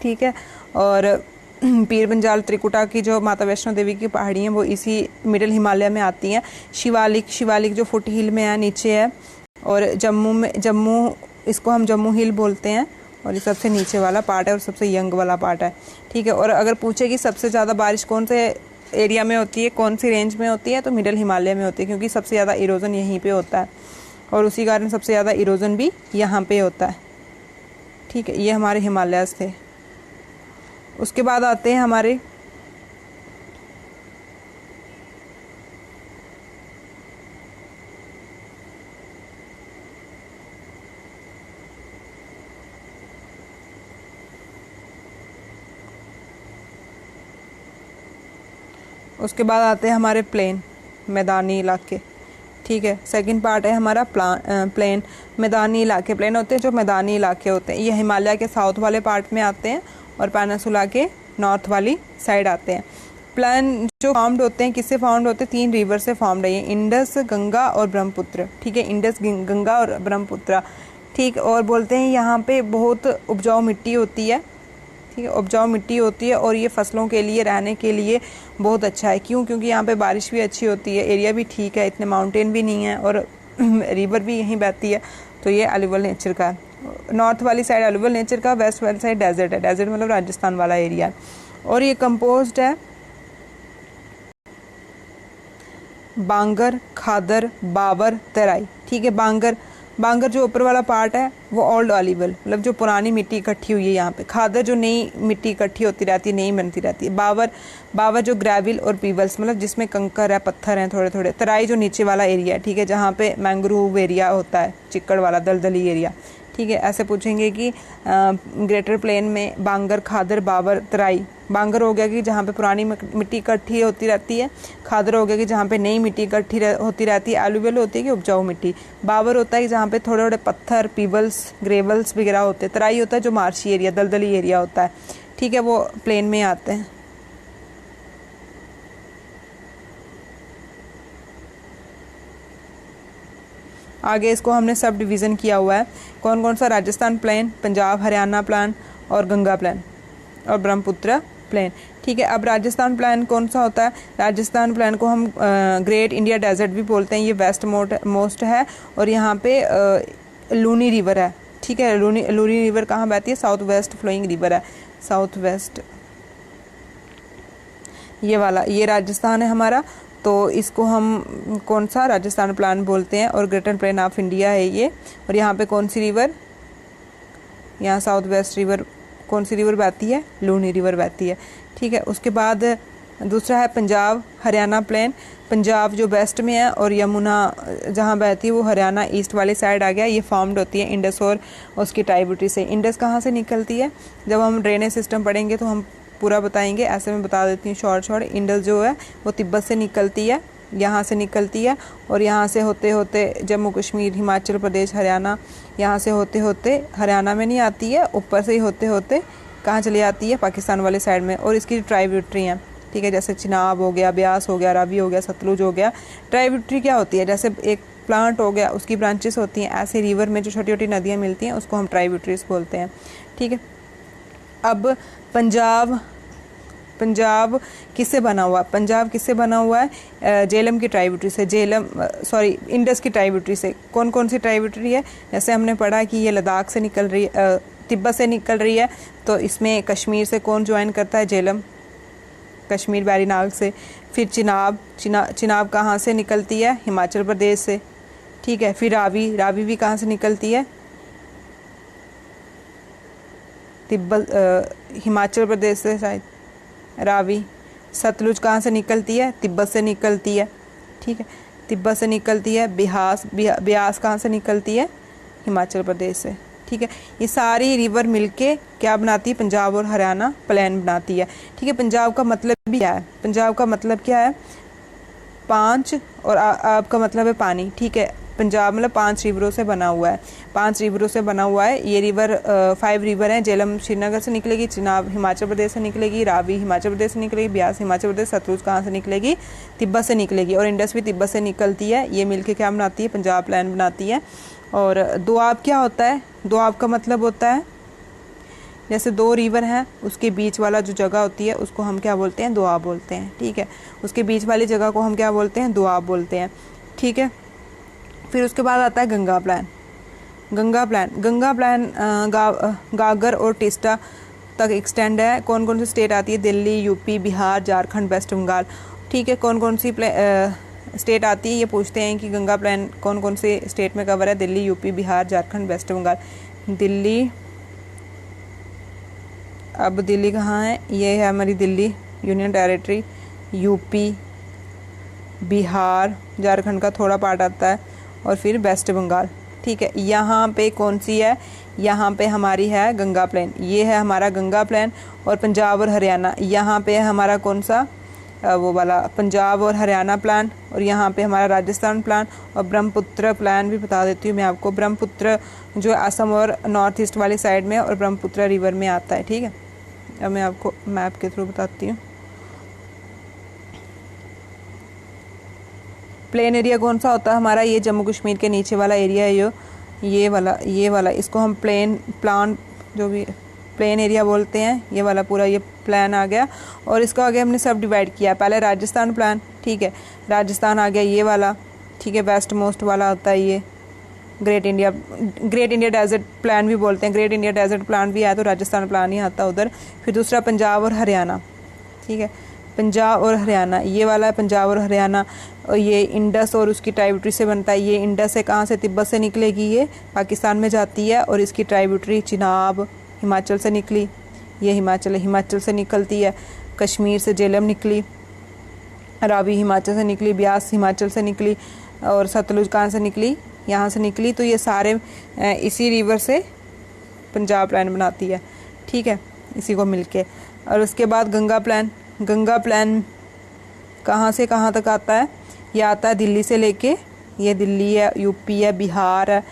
ठीक है, और पीर पंजाल त्रिकुटा की जो माता वैष्णो देवी की पहाड़ी हैं वो इसी मिडल हिमालय में आती हैं। शिवालिक जो फुट हिल में है, नीचे है। और जम्मू इसको हम जम्मू हिल बोलते हैं, और ये सबसे नीचे वाला पार्ट है और सबसे यंग वाला पार्ट है। ठीक है, और अगर पूछे कि सबसे ज़्यादा बारिश कौन से एरिया में होती है, कौन सी रेंज में होती है, तो मिडल हिमालय में होती है, क्योंकि सबसे ज़्यादा इरोजन यहीं पे होता है, और उसी कारण सबसे ज़्यादा इरोजन भी यहाँ पे होता है। ठीक है, ये हमारे हिमालयस थे। उसके बाद आते हैं हमारे प्लेन, मैदानी इलाके। ठीक है। सेकंड पार्ट है हमारा प्लेन, मैदानी इलाके। प्लेन होते हैं जो मैदानी इलाके होते हैं, ये हिमालय के साउथ वाले पार्ट में आते हैं और पेनिनसुला के नॉर्थ वाली साइड आते हैं। प्लेन जो फॉर्म्ड होते हैं किससे फॉर्म्ड होते हैं? 3 रिवर से फॉर्म्ड है ये, इंडस, गंगा और ब्रह्मपुत्र। ठीक है, इंडस, गंगा और ब्रह्मपुत्र। ठीक, और बोलते हैं यहाँ पे बहुत उपजाऊ मिट्टी होती है। ठीक है, उपजाऊ मिट्टी होती है और ये फसलों के लिए, रहने के लिए बहुत अच्छा है। क्यों? क्योंकि यहाँ पे बारिश भी अच्छी होती है, एरिया भी ठीक है, इतने माउंटेन भी नहीं है और रिवर भी यहीं बहती है, तो ये एलुवियल नेचर का है। नॉर्थ वाली साइड एलुवियल नेचर का, वेस्ट वाली साइड डेजर्ट है। डेजर्ट मतलब राजस्थान वाला एरिया है। और ये कंपोज्ड है बांगर, खादर, बाबर, तराई। ठीक है, बांगर जो ऊपर वाला पार्ट है वो ओल्ड ऑलिवल, मतलब जो पुरानी मिट्टी इकट्ठी हुई है यहाँ पे। खादर जो नई मिट्टी इकट्ठी होती रहती है, नई बनती रहती है। बाबर जो ग्रेविल और पीबल्स, मतलब जिसमें कंकर है, पत्थर हैं थोड़े थोड़े। तराई जो नीचे वाला एरिया है, ठीक है, जहाँ पे मैंग्रोव एरिया होता है, चिक्कड़ वाला दलदली एरिया। ठीक है, ऐसे पूछेंगे कि ग्रेटर प्लेन में बांगर, खादर, बाबर, तराई। बांगर हो गया कि जहाँ पे पुरानी मिट्टी इकट्ठी होती रहती है। खादर हो गया कि जहाँ पे नई मिट्टी इकट्ठी होती रहती है। एलुवियल होती है कि उपजाऊ मिट्टी। बाबर होता है कि जहाँ पे थोड़े थोड़े पत्थर, पीबल्स, ग्रेवल्स वगैरह होते हैं। तराई होता है जो मार्शी एरिया, दलदली एरिया होता है। ठीक है, वो प्लेन में आते हैं। आगे इसको हमने सब डिवीज़न किया हुआ है। कौन कौन सा? राजस्थान प्लेन, पंजाब हरियाणा प्लेन और गंगा प्लेन और ब्रह्मपुत्र प्लेन। ठीक है, अब राजस्थान प्लेन कौन सा होता है? राजस्थान प्लेन को हम ग्रेट इंडिया डेजर्ट भी बोलते हैं। ये वेस्ट मोस्ट है और यहाँ पे लूनी रिवर है। ठीक है, लूनी रिवर कहाँ बहती है? साउथ वेस्ट फ्लोइंग रिवर है, साउथ वेस्ट। ये वाला, ये राजस्थान है हमारा, तो इसको हम कौन सा? राजस्थान प्लान बोलते हैं। और ग्रेटर प्लेन ऑफ इंडिया है ये। और यहाँ पे कौन सी रिवर? यहाँ साउथ वेस्ट रिवर, कौन सी रिवर बहती है? लूनी रिवर बहती है। ठीक है, उसके बाद दूसरा है पंजाब हरियाणा प्लेन। पंजाब जो वेस्ट में है और यमुना जहाँ बहती है वो हरियाणा ईस्ट वाली साइड आ गया। ये फॉर्म्ड होती है इंडस और उसकी ट्राइब्यूटरी से। इंडस कहाँ से निकलती है? जब हम ड्रेनेज सिस्टम पढ़ेंगे तो हम पूरा बताएंगे, ऐसे मैं बता देती हूँ शॉर्ट। इंडस जो है वो तिब्बत से निकलती है, यहाँ से निकलती है और यहाँ से होते होते जम्मू कश्मीर, हिमाचल प्रदेश, हरियाणा, यहाँ से होते होते हरियाणा में नहीं आती है, ऊपर से ही होते होते कहाँ चली आती है? पाकिस्तान वाले साइड में। और इसकी ट्राइब्यूटरी हैं, ठीक है, जैसे चिनाब हो गया, ब्यास हो गया, रावी हो गया, सतलुज हो गया। ट्राइब्यूटरी क्या होती है? जैसे एक प्लांट हो गया, उसकी ब्रांचेस होती हैं। ऐसे रिवर में जो छोटी छोटी नदियाँ मिलती हैं उसको हम ट्राइब्यूटरीज बोलते हैं। ठीक है, अब पंजाब किससे बना हुआ? पंजाब किससे बना हुआ है? झेलम की ट्राइब्यूटरी से, इंडस की ट्राइब्यूटरी से। कौन कौन सी ट्राइब्यूटरी है? जैसे हमने पढ़ा कि ये लद्दाख से निकल रही है, तिब्बत से निकल रही है, तो इसमें कश्मीर से कौन ज्वाइन करता है? झेलम, कश्मीर बैरीनाग से। फिर चिनाब कहाँ से निकलती है? हिमाचल प्रदेश से। ठीक है, फिर रावी भी कहाँ से निकलती है? हिमाचल प्रदेश से शायद रावी। सतलुज कहाँ से निकलती है? तिब्बत से निकलती है। ठीक है, तिब्बत से निकलती है। ब्यास कहाँ से निकलती है? हिमाचल प्रदेश से। ठीक है, ये सारी रिवर मिलके क्या बनाती है? पंजाब और हरियाणा प्लेन बनाती है। ठीक है, पंजाब का मतलब भी क्या है? पंजाब का मतलब क्या है? 5 और आपका मतलब है पानी। ठीक है, पंजाब मतलब 5 रिवरों से बना हुआ है। 5 रिवरों से बना हुआ है ये रिवर। 5 रिवर हैं। झेलम श्रीनगर से निकलेगी, चिनाब हिमाचल प्रदेश से निकलेगी, रावी हिमाचल प्रदेश से निकलेगी, ब्यास हिमाचल प्रदेश, सतलुज कहाँ से निकलेगी? तिब्बत से निकलेगी। और इंडस भी तिब्बत से निकलती है। ये मिलके क्या बनाती है? पंजाब प्लान बनाती है। और दोआब क्या होता है? दोआब का मतलब होता है जैसे 2 रिवर हैं, उसके बीच वाला जो जगह होती है उसको हम क्या बोलते हैं? दोआब बोलते हैं। ठीक है, उसके बीच वाली जगह को हम क्या बोलते हैं? दोआब बोलते हैं। ठीक है, फिर उसके बाद आता है गंगा प्लान। गंगा प्लान गागर और टिस्टा तक एक्सटेंड है। कौन कौन सी स्टेट आती है? Delhi, UP, Bihar, Jharkhand, waste Bengal. ठीक है, कौन कौन सी स्टेट आती है? ये पूछते हैं कि गंगा प्लान कौन कौन से स्टेट में कवर है? Delhi, UP, Bihar, Jharkhand, waste Bengal. दिल्ली, अब दिल्ली कहाँ है? ये है हमारी Delhi union territory. UP, Bihar, Jharkhand का थोड़ा पार्ट आता है और फिर वेस्ट बंगाल। ठीक है, यहाँ पे कौन सी है? यहाँ पे हमारी है गंगा प्लेन। ये है हमारा गंगा प्लेन। और पंजाब और हरियाणा, यहाँ पे है हमारा कौन सा? वो वाला पंजाब और हरियाणा प्लान, और यहाँ पे हमारा राजस्थान प्लान, और ब्रह्मपुत्र प्लान भी बता देती हूँ मैं आपको। ब्रह्मपुत्र जो असम और नॉर्थ ईस्ट वाली साइड में और ब्रह्मपुत्र रिवर में आता है, ठीक है। अब मैं आपको मैप के थ्रू बताती हूँ। प्लेन एरिया कौन सा होता है हमारा, ये जम्मू कश्मीर के नीचे वाला एरिया है, ये वाला इसको हम प्लान जो भी प्लेन एरिया बोलते हैं। ये वाला पूरा ये प्लान आ गया, और इसको आगे हमने सब डिवाइड किया। पहले राजस्थान प्लान, ठीक है, राजस्थान आ गया ये वाला, ठीक है, वेस्ट मोस्ट वाला होता है ये। ग्रेट इंडिया डेजर्ट प्लान भी बोलते हैं, ग्रेट इंडिया डेजर्ट प्लान भी आया तो राजस्थान प्लान ही आता उधर। फिर दूसरा पंजाब और हरियाणा, ठीक है, पंजाब और हरियाणा ये वाला है पंजाब और हरियाणा। और ये इंडस और उसकी ट्राइब्यूटरी से बनता है। ये इंडस है कहाँ से, तिब्बत से निकलेगी, ये पाकिस्तान में जाती है, और इसकी ट्राइब्यूटरी चिनाब हिमाचल से निकली, ये हिमाचल से निकलती है। कश्मीर से झेलम निकली, रावी हिमाचल से निकली, ब्यास हिमाचल से निकली, और सतलुज कहाँ से निकली, यहाँ से निकली। तो ये सारे इसी रिवर से पंजाब प्लान बनाती है, ठीक है, इसी को मिलके। और उसके बाद गंगा प्लान कहाँ से कहाँ तक आता है, ये आता है दिल्ली से लेके, ये दिल्ली है, यूपी है, बिहार है,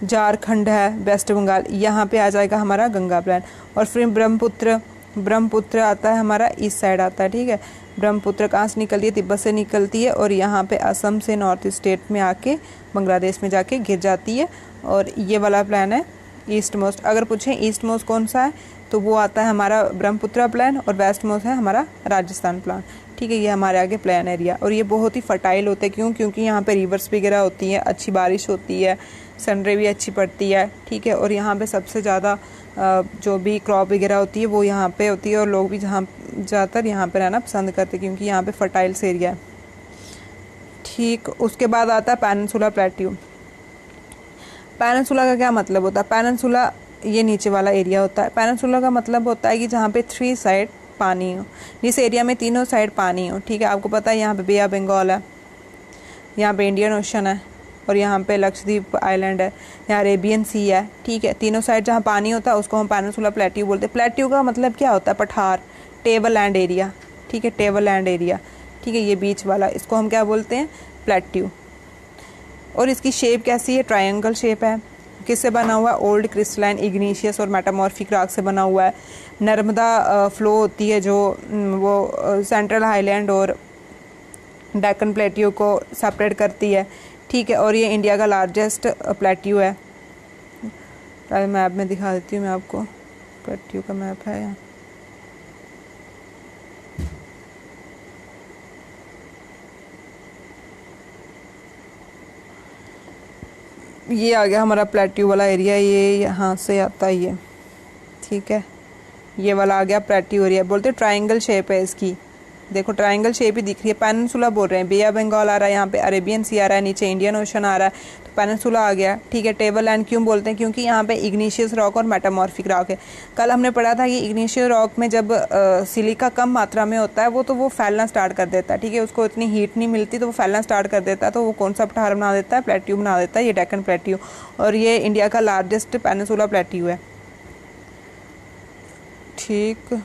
झारखंड है, वेस्ट बंगाल, यहाँ पे आ जाएगा हमारा गंगा प्लान। और फिर ब्रह्मपुत्र आता है हमारा ईस्ट साइड आता है, ठीक है। ब्रह्मपुत्र कहाँ से निकलती है, तिब्बत से निकलती है, और यहाँ पे असम से नॉर्थ स्टेट में आके बांग्लादेश में जाके गिर जाती है। और ये वाला प्लान है ईस्ट मोस्ट। अगर पूछें ईस्ट मोस्ट कौन सा है, तो वो आता है हमारा ब्रह्मपुत्र प्लान, और वेस्ट मोस्ट है हमारा राजस्थान प्लान, ठीक है। ये हमारे आगे प्लान एरिया, और ये बहुत ही फर्टाइल होते हैं, क्योंकि यहाँ पे रिवर्स वगैरह होती हैं, अच्छी बारिश होती है, सनरे भी अच्छी पड़ती है, ठीक है। और यहाँ पे सबसे ज़्यादा जो भी क्रॉप वगैरह होती है वो यहाँ पे होती है, और लोग भी जहाँ ज़्यादातर यहाँ पे रहना पसंद करते हैं, क्योंकि यहाँ पे फर्टाइल से एरिया है, ठीक। उसके बाद आता है पेनिनसुला प्लेट्यू। पेनिनसुला का क्या मतलब होता है, पेनिनसुला ये नीचे वाला एरिया होता है। पेनिनसुला का मतलब होता है कि जहाँ पे 3 साइड पानी हो, जिस एरिया में तीनों साइड पानी हो, ठीक है। आपको पता है यहाँ पे बे ऑफ बंगाल है, यहाँ पे इंडियन ओशन है, और यहाँ पे लक्षद्वीप आइलैंड है, यहाँ अरेबियन सी है, ठीक है। तीनों साइड जहाँ पानी होता है उसको हम पेनिनसुला प्लेट्यू बोलते हैं। प्लेट्यू का मतलब क्या होता है, पठार, टेबल लैंड एरिया, ठीक है, टेबल लैंड एरिया, ठीक है, ये बीच वाला, इसको हम क्या बोलते हैं, प्लेट्यू। और इसकी शेप कैसी है, ट्रायंगल शेप है। किससे बना हुआ है, ओल्ड क्रिस्टलाइन, इग्नीशियस और मेटामॉर्फिक रॉक से बना हुआ है। नर्मदा फ्लो होती है जो वो सेंट्रल हाईलैंड और डेक्कन प्लेट्यू को सेपरेट करती है, ठीक है। और ये इंडिया का लार्जेस्ट प्लेट्यू है। मैप में दिखा देती हूँ मैं आपको, प्लेट्यू का मैप है यहाँ। ये आ गया हमारा प्लेट्यू वाला एरिया, ये यहाँ से आता है ये, ठीक है। ये वाला आ गया प्लेट्यू एरिया, बोलते हैं ट्रायंगल शेप है इसकी, देखो ट्रायंगल शेप ही दिख रही है। पेनिनसुला बोल रहे हैं, बे ऑफ बंगाल आ रहा है, यहाँ पे अरेबियन सी आ रहा है, नीचे इंडियन ओशन आ रहा है, तो पेनिनसुला आ गया, ठीक है। टेबल लैंड क्यों बोलते हैं, क्योंकि यहाँ पे इग्नीशियस रॉक और मेटामॉर्फिक रॉक है। कल हमने पढ़ा था कि इग्नीशियस रॉक में जब सिलिका कम मात्रा में होता है वो फैलना स्टार्ट कर देता है, ठीक है, उसको इतनी हीट नहीं मिलती तो वो फैलना स्टार्ट कर देता है, तो वो कौन सा पठार बना देता है, प्लेट्यू बना देता है, ये डेक्कन प्लेट्यू। और ये इंडिया का लार्जेस्ट पेनिनसुला प्लेट्यू है, ठीक।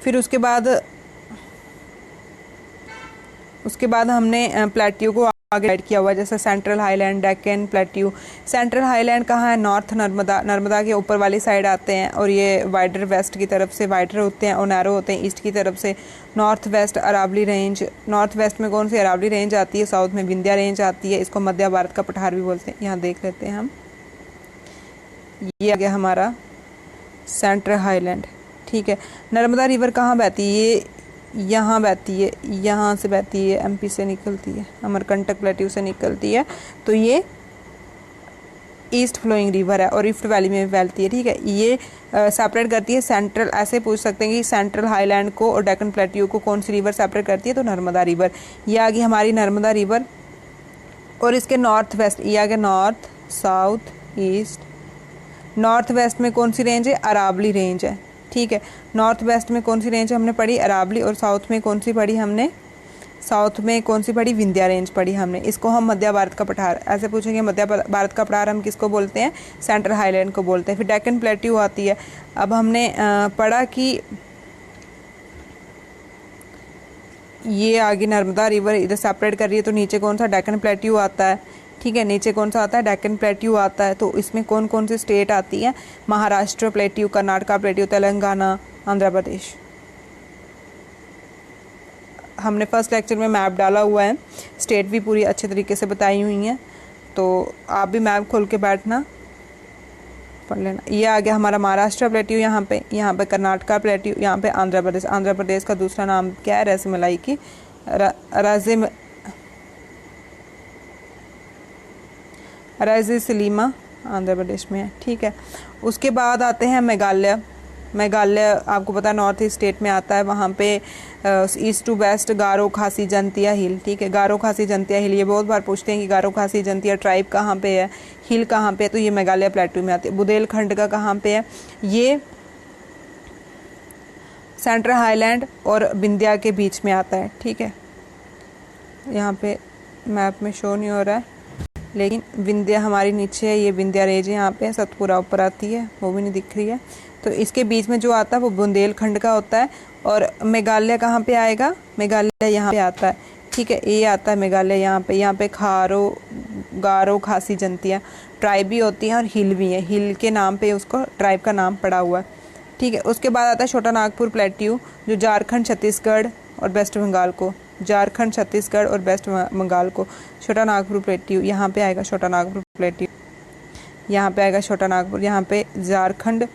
फिर उसके बाद हमने प्लेट्यू को आगे ऐड किया हुआ, जैसे central highland, Deccan plateau. Central highland कहाँ है, नॉर्थ नर्मदा के ऊपर वाली साइड आते हैं, और ये वाइडर वेस्ट की तरफ से वाइडर होते हैं और नैरो होते हैं ईस्ट की तरफ से। North west Aravalli range, north west में कौन सी अरावली रेंज आती है, साउथ में विंध्या रेंज आती है, इसको मध्य भारत का पठार भी बोलते हैं। यहाँ देख लेते हैं हम, ये आ गया हमारा सेंट्रल हाईलैंड, ठीक है। नर्मदा रिवर कहाँ बहती है, ये यहाँ बहती है, यहाँ से बहती है, एमपी से निकलती है, अमरकंटक प्लेट्यू से निकलती है, तो ये ईस्ट फ्लोइंग रिवर है और रिफ्ट वैली में भी फैलती है, ठीक है। ये सेपरेट करती है सेंट्रल, ऐसे पूछ सकते हैं कि सेंट्रल हाईलैंड को और डेक्कन प्लेट्यू को कौन सी रिवर सेपरेट करती है, तो नर्मदा रिवर। ये आ गई हमारी नर्मदा रिवर, और इसके नॉर्थ वेस्ट, ये आ गया north, south, east. North west में कौन सी रेंज है, अरावली रेंज है, ठीक है। नॉर्थ वेस्ट में कौन सी रेंज हमने पढ़ी, अरावली, और साउथ में कौन सी पढ़ी हमने, साउथ में कौन सी पढ़ी, विंध्या रेंज पढ़ी हमने। इसको हम मध्य भारत का पठार ऐसे पूछेंगे, मध्य भारत का पठार हम किसको बोलते हैं, सेंट्रल हाईलैंड को बोलते हैं। फिर डेक्कन प्लेट्यू आती है। अब हमने पढ़ा कि ये आगे नर्मदा रिवर इधर सेपरेट कर रही है, तो नीचे कौन सा, डेक्कन प्लेट्यू आता है। ठीक है, नीचे कौन सा आता है, डेक्कन प्लेट्यू आता है। तो इसमें कौन कौन सी स्टेट आती है, महाराष्ट्र प्लेट्यू, कर्नाटका प्लेट्यू, तेलंगाना, आंध्र प्रदेश। हमने फर्स्ट लेक्चर में मैप डाला हुआ है, स्टेट भी पूरी अच्छे तरीके से बताई हुई हैं, तो आप भी मैप खोल के बैठना, पढ़ लेना। ये आ गया हमारा महाराष्ट्र प्लेट्यू, यहाँ पे कर्नाटका प्लेट्यू, यहाँ पे आंध्र प्रदेश। आंध्र प्रदेश का दूसरा नाम क्या है, रसमलाई की रायसीमा आंध्र प्रदेश में है। ठीक है, उसके बाद आते हैं मेघालय। मेघालय आपको पता है नॉर्थ ईस्ट स्टेट में आता है। वहाँ पे ईस्ट टू वेस्ट गारो खासी जंतिया हिल। ठीक है, गारो खासी जंतिया हिल, ये बहुत बार पूछते हैं कि गारो खासी जंतिया ट्राइब कहाँ पे है, हिल कहाँ पे है, तो ये मेघालय प्लेट्यू में आती है। बुंदेलखंड का कहाँ पे है, ये सेंट्रल हाईलैंड और विंध्या के बीच में आता है। ठीक है, यहाँ पे मैप में शो नहीं हो रहा है, लेकिन विंध्या हमारी नीचे है, ये विंध्या रेंज यहाँ पे, सतपुरा ऊपर आती है, वो भी नहीं दिख रही है। तो इसके बीच में जो आता है वो बुंदेलखंड का होता है। और मेघालय कहाँ पे आएगा, मेघालय यहाँ पे आता है। ठीक है, ये आता है मेघालय यहाँ पे खारो गारो खासी जंतिया ट्राइब भी होती हैं और हिल भी है, हिल के नाम पे उसको ट्राइब का नाम पड़ा हुआ है। ठीक है, उसके बाद आता है छोटा नागपुर प्लेट्यू, जो झारखंड, छत्तीसगढ़ और वेस्ट बंगाल को, झारखंड, छत्तीसगढ़ और वेस्ट बंगाल को छोटा नागपुर प्लेट्यू, यहाँ पे आएगा छोटा नागपुर प्लेट्यू, यहाँ पे आएगा छोटा नागपुर, यहाँ पे झारखंड,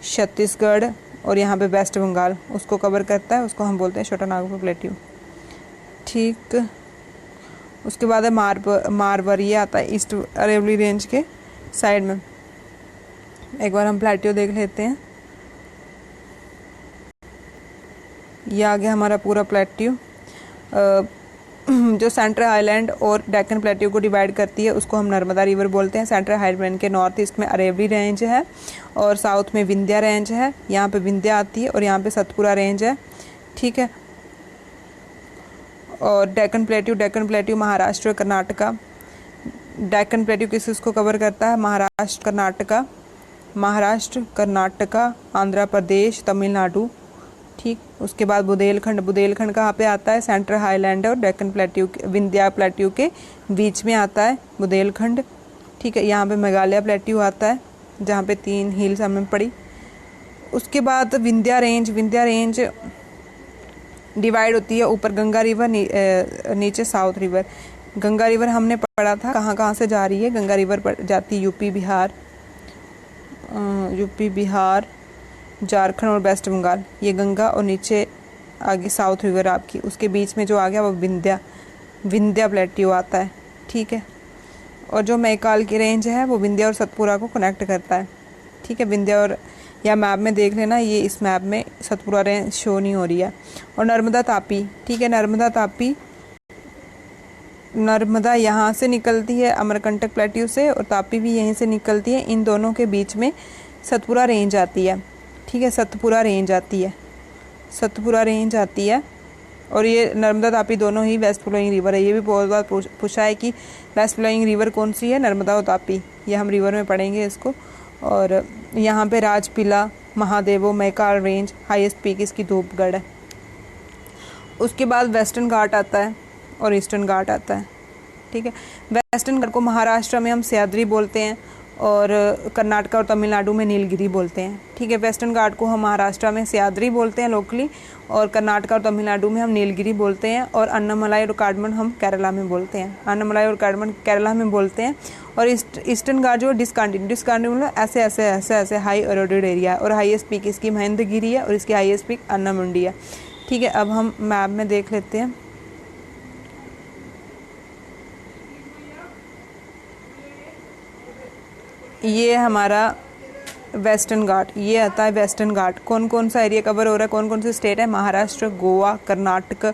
छत्तीसगढ़ और यहाँ पे वेस्ट बंगाल उसको कवर करता है, उसको हम बोलते हैं छोटा नागपुर प्लेट्यू। ठीक, उसके बाद है मारवर, ये आता है ईस्ट अरेवली रेंज के साइड में। एक बार हम प्लेट्यू देख लेते हैं। ये आ गया हमारा पूरा प्लेट्यू। जो सेंट्रल हाईलैंड और डेक्कन प्लेट्यू को डिवाइड करती है उसको हम नर्मदा रिवर बोलते हैं। सेंट्रल हाईलैंड के नॉर्थ ईस्ट में अरेवली रेंज है और साउथ में विंध्या रेंज है, यहाँ पे विंध्या आती है और यहाँ पे सतपुरा रेंज है। ठीक है, और डेक्कन प्लेट्यू महाराष्ट्र, कर्नाटका। डेक्कन प्लेट्यू किसको कवर करता है, महाराष्ट्र, कर्नाटका, आंध्र प्रदेश, तमिलनाडु। ठीक, उसके बाद बुंदेलखंड कहाँ पे आता है, सेंट्रल हाईलैंड और डेक्कन प्लेट्यू, विंध्या प्लेट्यू के बीच में आता है बुंदेलखंड। ठीक है, यहाँ पे मेघालय प्लेट्यू आता है, जहाँ पे 3 हिल्स हमें पड़ी। उसके बाद विंध्या रेंज डिवाइड होती है, ऊपर गंगा रिवर, नीचे साउथ रिवर। गंगा रिवर हमने पढ़ा था कहाँ से जा रही है, गंगा रिवर जाती है यूपी, बिहार, झारखंड और वेस्ट बंगाल, ये गंगा, और नीचे आगे साउथ रिवर आपकी, उसके बीच में जो आ गया वो विंध्या प्लेट्यू आता है। ठीक है, और जो मैकाल की रेंज है वो विंध्या और सतपुरा को कनेक्ट करता है। ठीक है, विंध्या और, या मैप में देख लेना, ये इस मैप में सतपुरा रेंज शो नहीं हो रही है। और नर्मदा तापी, ठीक है, नर्मदा यहाँ से निकलती है अमरकंटक प्लेट्यू से, और तापी भी यहीं से निकलती है। इन दोनों के बीच में सतपुरा रेंज आती है। ठीक है, सतपुरा रेंज आती है और ये नर्मदा तापी दोनों ही वेस्ट फ्लोइंग रिवर है। ये भी बहुत बार पूछा है कि वेस्ट फ्लोइंग रिवर कौन सी है, नर्मदा और तापी, ये हम रिवर में पढ़ेंगे इसको। और यहाँ पे राजपीला, महादेवो, मैकाल रेंज, हाईएस्ट पीक इसकी धूपगढ़ है। उसके बाद वेस्टर्न घाट आता है और ईस्टर्न घाट आता है। ठीक है, वेस्टर्न घाट को महाराष्ट्र में हम सह्याद्री बोलते हैं और कर्नाटक और तमिलनाडु में नीलगिरी बोलते हैं। ठीक है, वेस्टर्न घाट को हम महाराष्ट्र में सह्याद्री बोलते हैं लोकली, और कर्नाटक और तमिलनाडु में हम नीलगिरी बोलते हैं, और अन्नामलाई और कार्डमन हम केरला में बोलते हैं। अन्नामलाई और कार्डमन केरला में बोलते हैं। और ईस्टर्न घाट जो डिसकंटिन्यूस मतलब ऐसे हाई एरोडेड एरिया है, और हाईएस्ट पीक इसकी महेंद्रगिरी है और इसकी हाईएस्ट पीक अन्नामुंडी है। ठीक है, अब हम मैप में देख लेते हैं। ये हमारा वेस्टर्न घाट, ये आता है वेस्टर्न घाट। कौन कौन सा एरिया कवर हो रहा है, कौन कौन से स्टेट है, महाराष्ट्र, गोवा, कर्नाटक,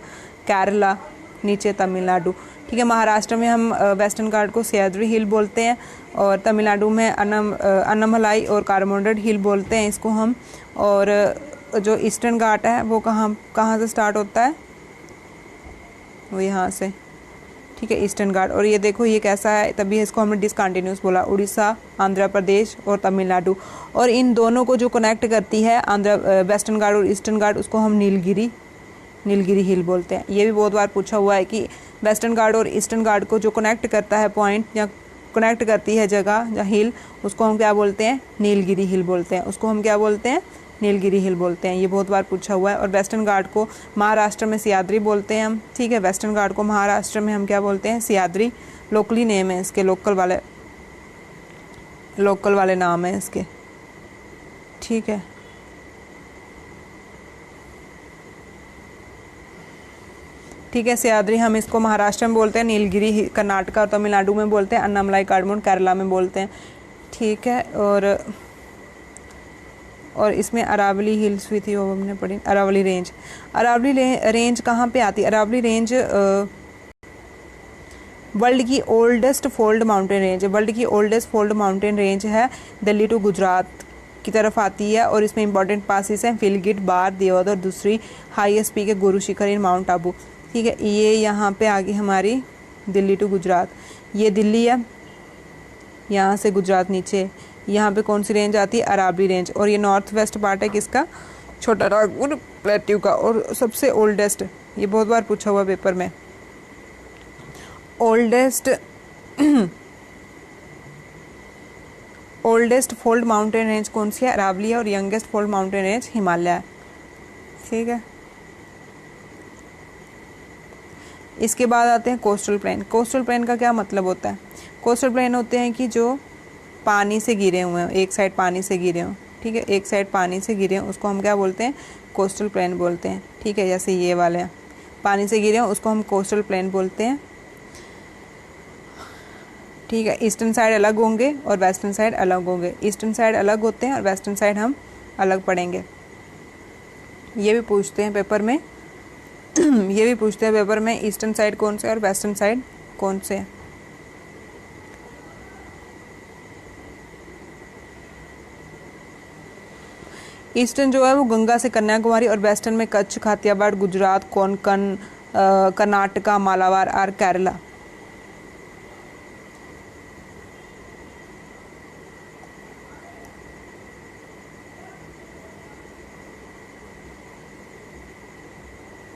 केरला, नीचे तमिलनाडु। ठीक है, महाराष्ट्र में हम वेस्टर्न घाट को सह्याद्री हिल बोलते हैं, और तमिलनाडु में अन्नामलाई और कारमोंडेड हिल बोलते हैं इसको हम। और जो ईस्टर्न घाट है वो कहाँ से स्टार्ट होता है, वो यहाँ से, ठीक है, ईस्टर्न घाट। और ये देखो ये कैसा है, तभी इसको हमने डिसकंटिन्यूस बोला, उड़ीसा, आंध्र प्रदेश और तमिलनाडु। और इन दोनों को जो कनेक्ट करती है वेस्टर्न घाट और ईस्टर्न घाट, उसको हम नीलगिरी हिल बोलते हैं। ये भी बहुत बार पूछा हुआ है कि वेस्टर्न घाट और ईस्टर्न घाट को जो कनेक्ट करता है पॉइंट या कनेक्ट करती है जगह या हिल, उसको हम क्या बोलते हैं, नीलगिरी हिल बोलते हैं। उसको हम क्या बोलते हैं, नीलगिरी हिल बोलते हैं। ये बहुत बार पूछा हुआ है। और वेस्टर्न घाट को महाराष्ट्र में सह्याद्री बोलते हैं हम, ठीक है, वेस्टर्न घाट को महाराष्ट्र में हम क्या बोलते हैं, सह्याद्री। लोकली नेम है इसके, लोकल वाले नाम है इसके, ठीक है। ठीक है, सह्याद्री हम इसको महाराष्ट्र में बोलते हैं, नीलगिरी कर्नाटक और तमिलनाडु में बोलते हैं, अन्नामलाई कार्डमोन केरला में बोलते हैं, ठीक है। और इसमें अरावली हिल्स भी थी, वो हमने पढ़ी। अरावली रेंज कहाँ पे आती है? अरावली रेंज वर्ल्ड की ओल्डेस्ट फोल्ड माउंटेन रेंज है। वर्ल्ड की ओल्डेस्ट फोल्ड माउंटेन रेंज है, दिल्ली टू गुजरात की तरफ आती है। और इसमें इंपॉर्टेंट पासिस हैं फिलगिट, बार, देवद और दूसरी हाईएस्ट पीक है गुरु शिखर इन माउंट आबू, ठीक है। ये यहाँ पे आ गई हमारी दिल्ली टू गुजरात, ये दिल्ली है, यहाँ से गुजरात नीचे। यहाँ पे कौन सी रेंज आती है? अरावली रेंज। और ये नॉर्थ वेस्ट पार्ट है किसका? छोटा नागपुर प्लेट्यू का। और सबसे ओल्डेस्ट, ये बहुत बार पूछा हुआ पेपर में, ओल्डेस्ट फोल्ड माउंटेन रेंज कौन सी है? अरावली है। और youngest fold mountain range Himalaya है, ठीक है। इसके बाद आते हैं कोस्टल प्लेन। कोस्टल प्लेन का क्या मतलब होता है? कोस्टल प्लेन होते हैं कि जो पानी से गिरे हुए हैं, एक साइड पानी से गिरे हों, ठीक है, एक साइड पानी से गिरे हों, उसको हम क्या बोलते हैं? कोस्टल प्लेन बोलते हैं, ठीक है। जैसे ये वाले हैं पानी से गिरे हों, उसको हम कोस्टल प्लेन बोलते हैं, ठीक है। ईस्टर्न साइड अलग होंगे और वेस्टर्न साइड अलग होंगे। ईस्टर्न साइड अलग होते हैं और वेस्टर्न साइड हम अलग पढ़ेंगे। ये भी पूछते हैं पेपर में ईस्टर्न साइड कौन से और वेस्टर्न साइड कौन से है। ईस्टर्न जो है वो गंगा से कन्याकुमारी, और वेस्टर्न में कच्छ, काठियावाड़, गुजरात, कोंकण, कर्नाटका, मालाबार और केरला।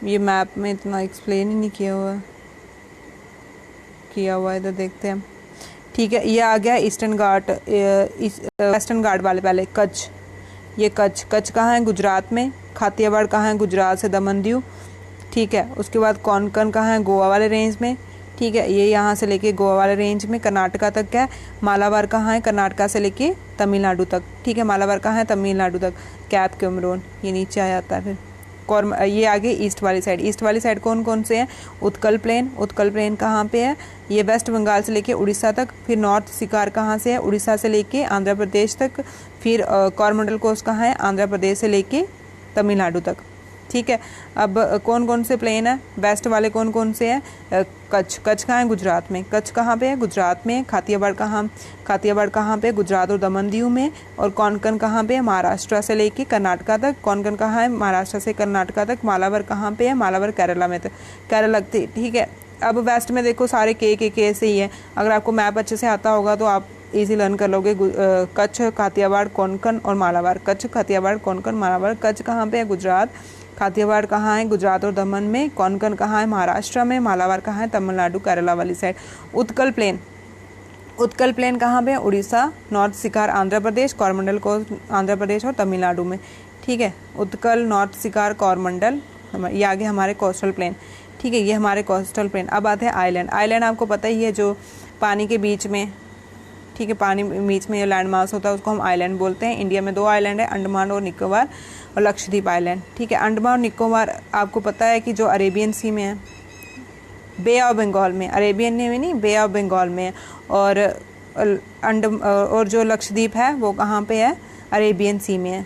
ये मैप में इतना एक्सप्लेन ही नहीं किया हुआ है, इधर देखते हैं, ठीक है। ये आ गया ईस्टर्न घाट, वेस्टर्न घाट वाले पहले कच्छ। ये कच्छ कहाँ है? गुजरात में। काठियावाड़ कहाँ है? गुजरात से दमन दीव, ठीक है। उसके बाद कोंकण कहाँ है? गोवा वाले रेंज में, ठीक है। ये यहाँ से लेके गोवा वाले रेंज में कर्नाटका तक है। मालाबार कहाँ है? कर्नाटका से लेके तमिलनाडु तक, ठीक है। मालाबार कहाँ है? तमिलनाडु तक। कैप कैमरून ये नीचे आ जाता है। फिर ये आगे ईस्ट वाली साइड कौन से हैं? उत्कल प्लेन कहाँ पे है? ये वेस्ट बंगाल से लेके उड़ीसा तक। फिर नॉर्थ सिकार कहाँ से है? उड़ीसा से लेके आंध्र प्रदेश तक। फिर कोरोमंडल कोस्ट कहाँ है? आंध्र प्रदेश से लेके तमिलनाडु तक, ठीक है। अब कौन से प्लेन है? वेस्ट वाले कौन से हैं? कच्छ कहाँ है? गुजरात में। कच्छ कहाँ पे है? गुजरात में। काठियावाड़ कहाँ पे? गुजरात और दमन दीव में। और कोंकण कहाँ पे है? महाराष्ट्र से लेके कर्नाटका तक। कोंकण कहाँ है? महाराष्ट्र से कर्नाटका तक। मालाबार कहाँ पे है? मालाबार केरला में, केरला लगती, ठीक है। अब वेस्ट में देखो सारे के से ही है। अगर आपको मैप अच्छे से आता होगा तो आप इजी लर्न कर लोगे। कच्छ, काठियावाड़, कोंकण और मालाबार। कच्छ, काठियावाड़, कोंकण, मालाबार। कच्छ कहाँ पे है? गुजरात। काठियावाड़ कहाँ है? गुजरात और दमन में। कोंकण कहाँ है? महाराष्ट्र में। मालाबार कहाँ है? तमिलनाडु, केरला वाली साइड। उत्कल प्लेन कहाँ पे है? उड़ीसा। नॉर्थ सिकार आंध्र प्रदेश, कोरोमंडल को आंध्र प्रदेश और तमिलनाडु में, ठीक है। उत्कल, नॉर्थ सिकार, कोरोमंडल, ये आगे हमारे कोस्टल प्लेन, ठीक है। ये हमारे कोस्टल प्लेन। अब आते हैं आइलैंड आपको पता ही है, जो पानी के बीच में, ठीक है, पानी बीच में जो लैंड मास होता है उसको हम आइलैंड बोलते हैं। इंडिया में 2 आइलैंड है, अंडमान और निकोबार और लक्षद्वीप आइलैंड, ठीक है। अंडमान और निकोबार आपको पता है कि जो अरेबियन सी में है, बे ऑफ बंगाल में, अरेबियन में नहीं, बे ऑफ बंगाल में है। और जो लक्षद्वीप है वो कहाँ पे है? अरेबियन सी में है,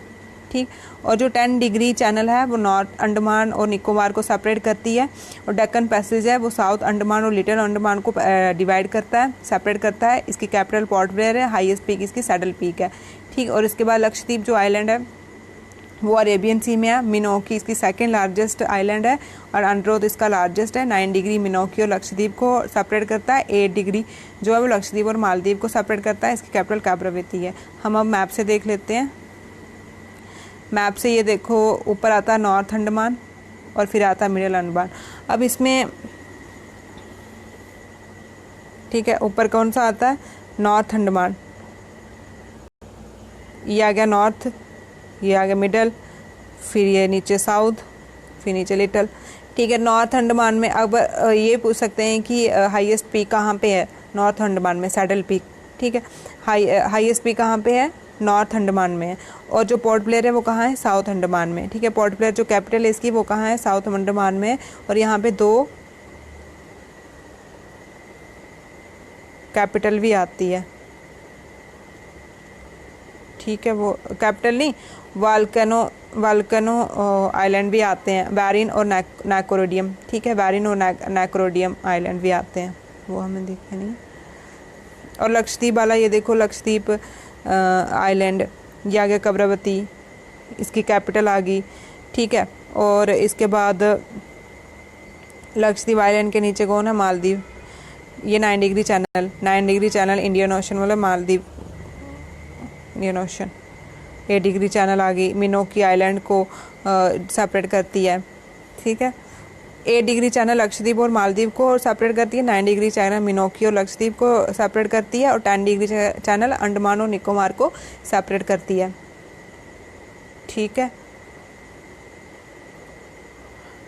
ठीक। और जो 10 डिग्री चैनल है वो नॉर्थ अंडमान और निकोबार को सेपरेट करती है। और डेक्कन पैसेज है वो साउथ अंडमान और लिटिल अंडमान को डिवाइड करता है, सेपरेट करता है। इसकी कैपिटल पोर्ट ब्लेयर है, हाईएस्ट पीक इसकी सैडल पीक है, ठीक। और इसके बाद लक्षद्वीप जो आइलैंड है वो अरेबियन सी में है। मिनोकी इसकी सेकंड लार्जेस्ट आइलैंड है और अंड्रोथ इसका लार्जेस्ट है। 9 डिग्री मिनोकी और लक्षद्वीप को सेपरेट करता है। 8 डिग्री जो है वो लक्षद्वीप और मालदीव को सेपरेट करता है। इसकी कैपिटल कैप्राविती है। हम अब मैप से देख लेते हैं। मैप से ये देखो ऊपर आता है नॉर्थ अंडमान और फिर आता है मिडिल अंडमान। अब इसमें ठीक है, ऊपर कौन सा आता है? नॉर्थ अंडमान। ये आ गया नॉर्थ, ये आ गया मिडल, फिर ये नीचे साउथ, फिर नीचे लिटल। ठीक है, नॉर्थ अंडमान में अब ये पूछ सकते हैं कि हाईएस्ट पीक कहाँ पे है? नॉर्थ अंडमान में सैडल पीक। ठीक है, हाईएस्ट पीक कहाँ पे है? नॉर्थ अंडमान में है। और जो पोर्ट ब्लेयर है वो कहाँ है? साउथ अंडमान में। ठीक है, पोर्ट ब्लेयर जो कैपिटल है इसकी वो कहाँ है? साउथ अंडमान में। और यहाँ पे 2 कैपिटल भी आती है। ठीक है, वो कैपिटल नहीं, वाल्कनो आइलैंड भी आते हैं, वैरिन और नैक्रोडियम। ठीक है, वैरिन और नैक्रोडियम आइलैंड भी आते हैं, वो हमें दिखे नहीं। और लक्षद्वीप वाला ये देखो, लक्षद्वीप आइलैंड, ये आ गया कवरवती, इसकी कैपिटल आ गई। ठीक है, और इसके बाद लक्षद्वीप आइलैंड के नीचे कौन है? मालदीव। ये 9 डिग्री चैनल इंडियन ओशन वाला Maldives, Indian Ocean. 8 degree channel आ गई, मिनोकी आइलैंड को सेपरेट करती है। ठीक है, 8 डिग्री चैनल लक्षद्वीप और मालदीव को सेपरेट करती है। 9 डिग्री चैनल मिनोकी और लक्षद्वीप को सेपरेट करती है। और 10 डिग्री चैनल अंडमान और निकोबार को सेपरेट करती है। ठीक है,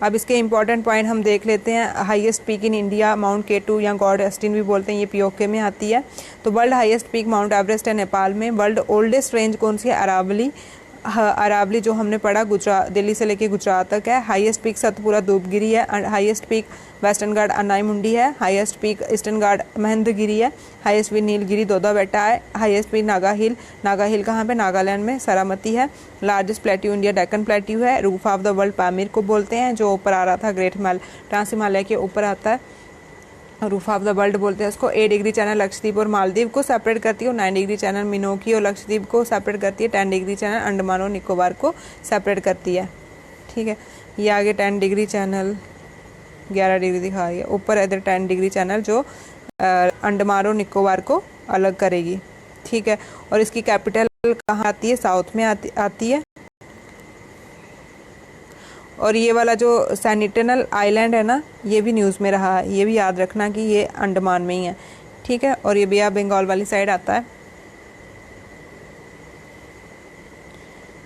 अब इसके इंपॉर्टेंट पॉइंट हम देख लेते हैं। Highest peak in India mount K2 या गॉड ऑस्टिन भी बोलते हैं, ये पीओके में आती है। तो world highest peak Mount Everest है नेपाल में। वर्ल्ड ओल्डेस्ट रेंज कौन सी है? अरावली। अरावली जो हमने पढ़ा गुजरात, दिल्ली से लेके गुजरात तक है। हाईएस्ट पीक सतपुरा धूपगिरी है। हाईएस्ट पीक वेस्टर्न घाट अन्नाई मुंडी है। हाईएस्ट पीक ईस्टर्न घाट महेंद्रगिरी है। हाईएस्ट पीक नीलगिरी दोदा बेटा है। हाईएस्ट पीक नागा हिल कहाँ पे? नागालैंड में सरामती है। Largest plateau India Deccan plateau है। Roof of the world Pamir को बोलते हैं, जो ऊपर आ रहा था ग्रेट हिमालय, ट्रांस हिमालय के ऊपर आता है, रूफ ऑफ द वर्ल्ड बोलते हैं उसको। 8 डिग्री चैनल लक्षद्वीप और मालदीव को सेपरेट करती है। और 9 डिग्री चैनल मिनोकी और लक्षद्वीप को सेपरेट करती है। 10 डिग्री चैनल अंडमान और निकोबार को सेपरेट करती है। ठीक है, ये आगे 10 डिग्री चैनल 11 डिग्री दिखा रही है, ऊपर इधर 10 डिग्री चैनल जो अंडमान और निकोबार को अलग करेगी। ठीक है, और इसकी कैपिटल कहाँ आती है? साउथ में आती है। और ये वाला जो सेंटिनल आइलैंड है ना, ये भी न्यूज़ में रहा है, ये भी याद रखना कि ये अंडमान में ही है। ठीक है, और ये बे ऑफ बंगाल वाली साइड आता है।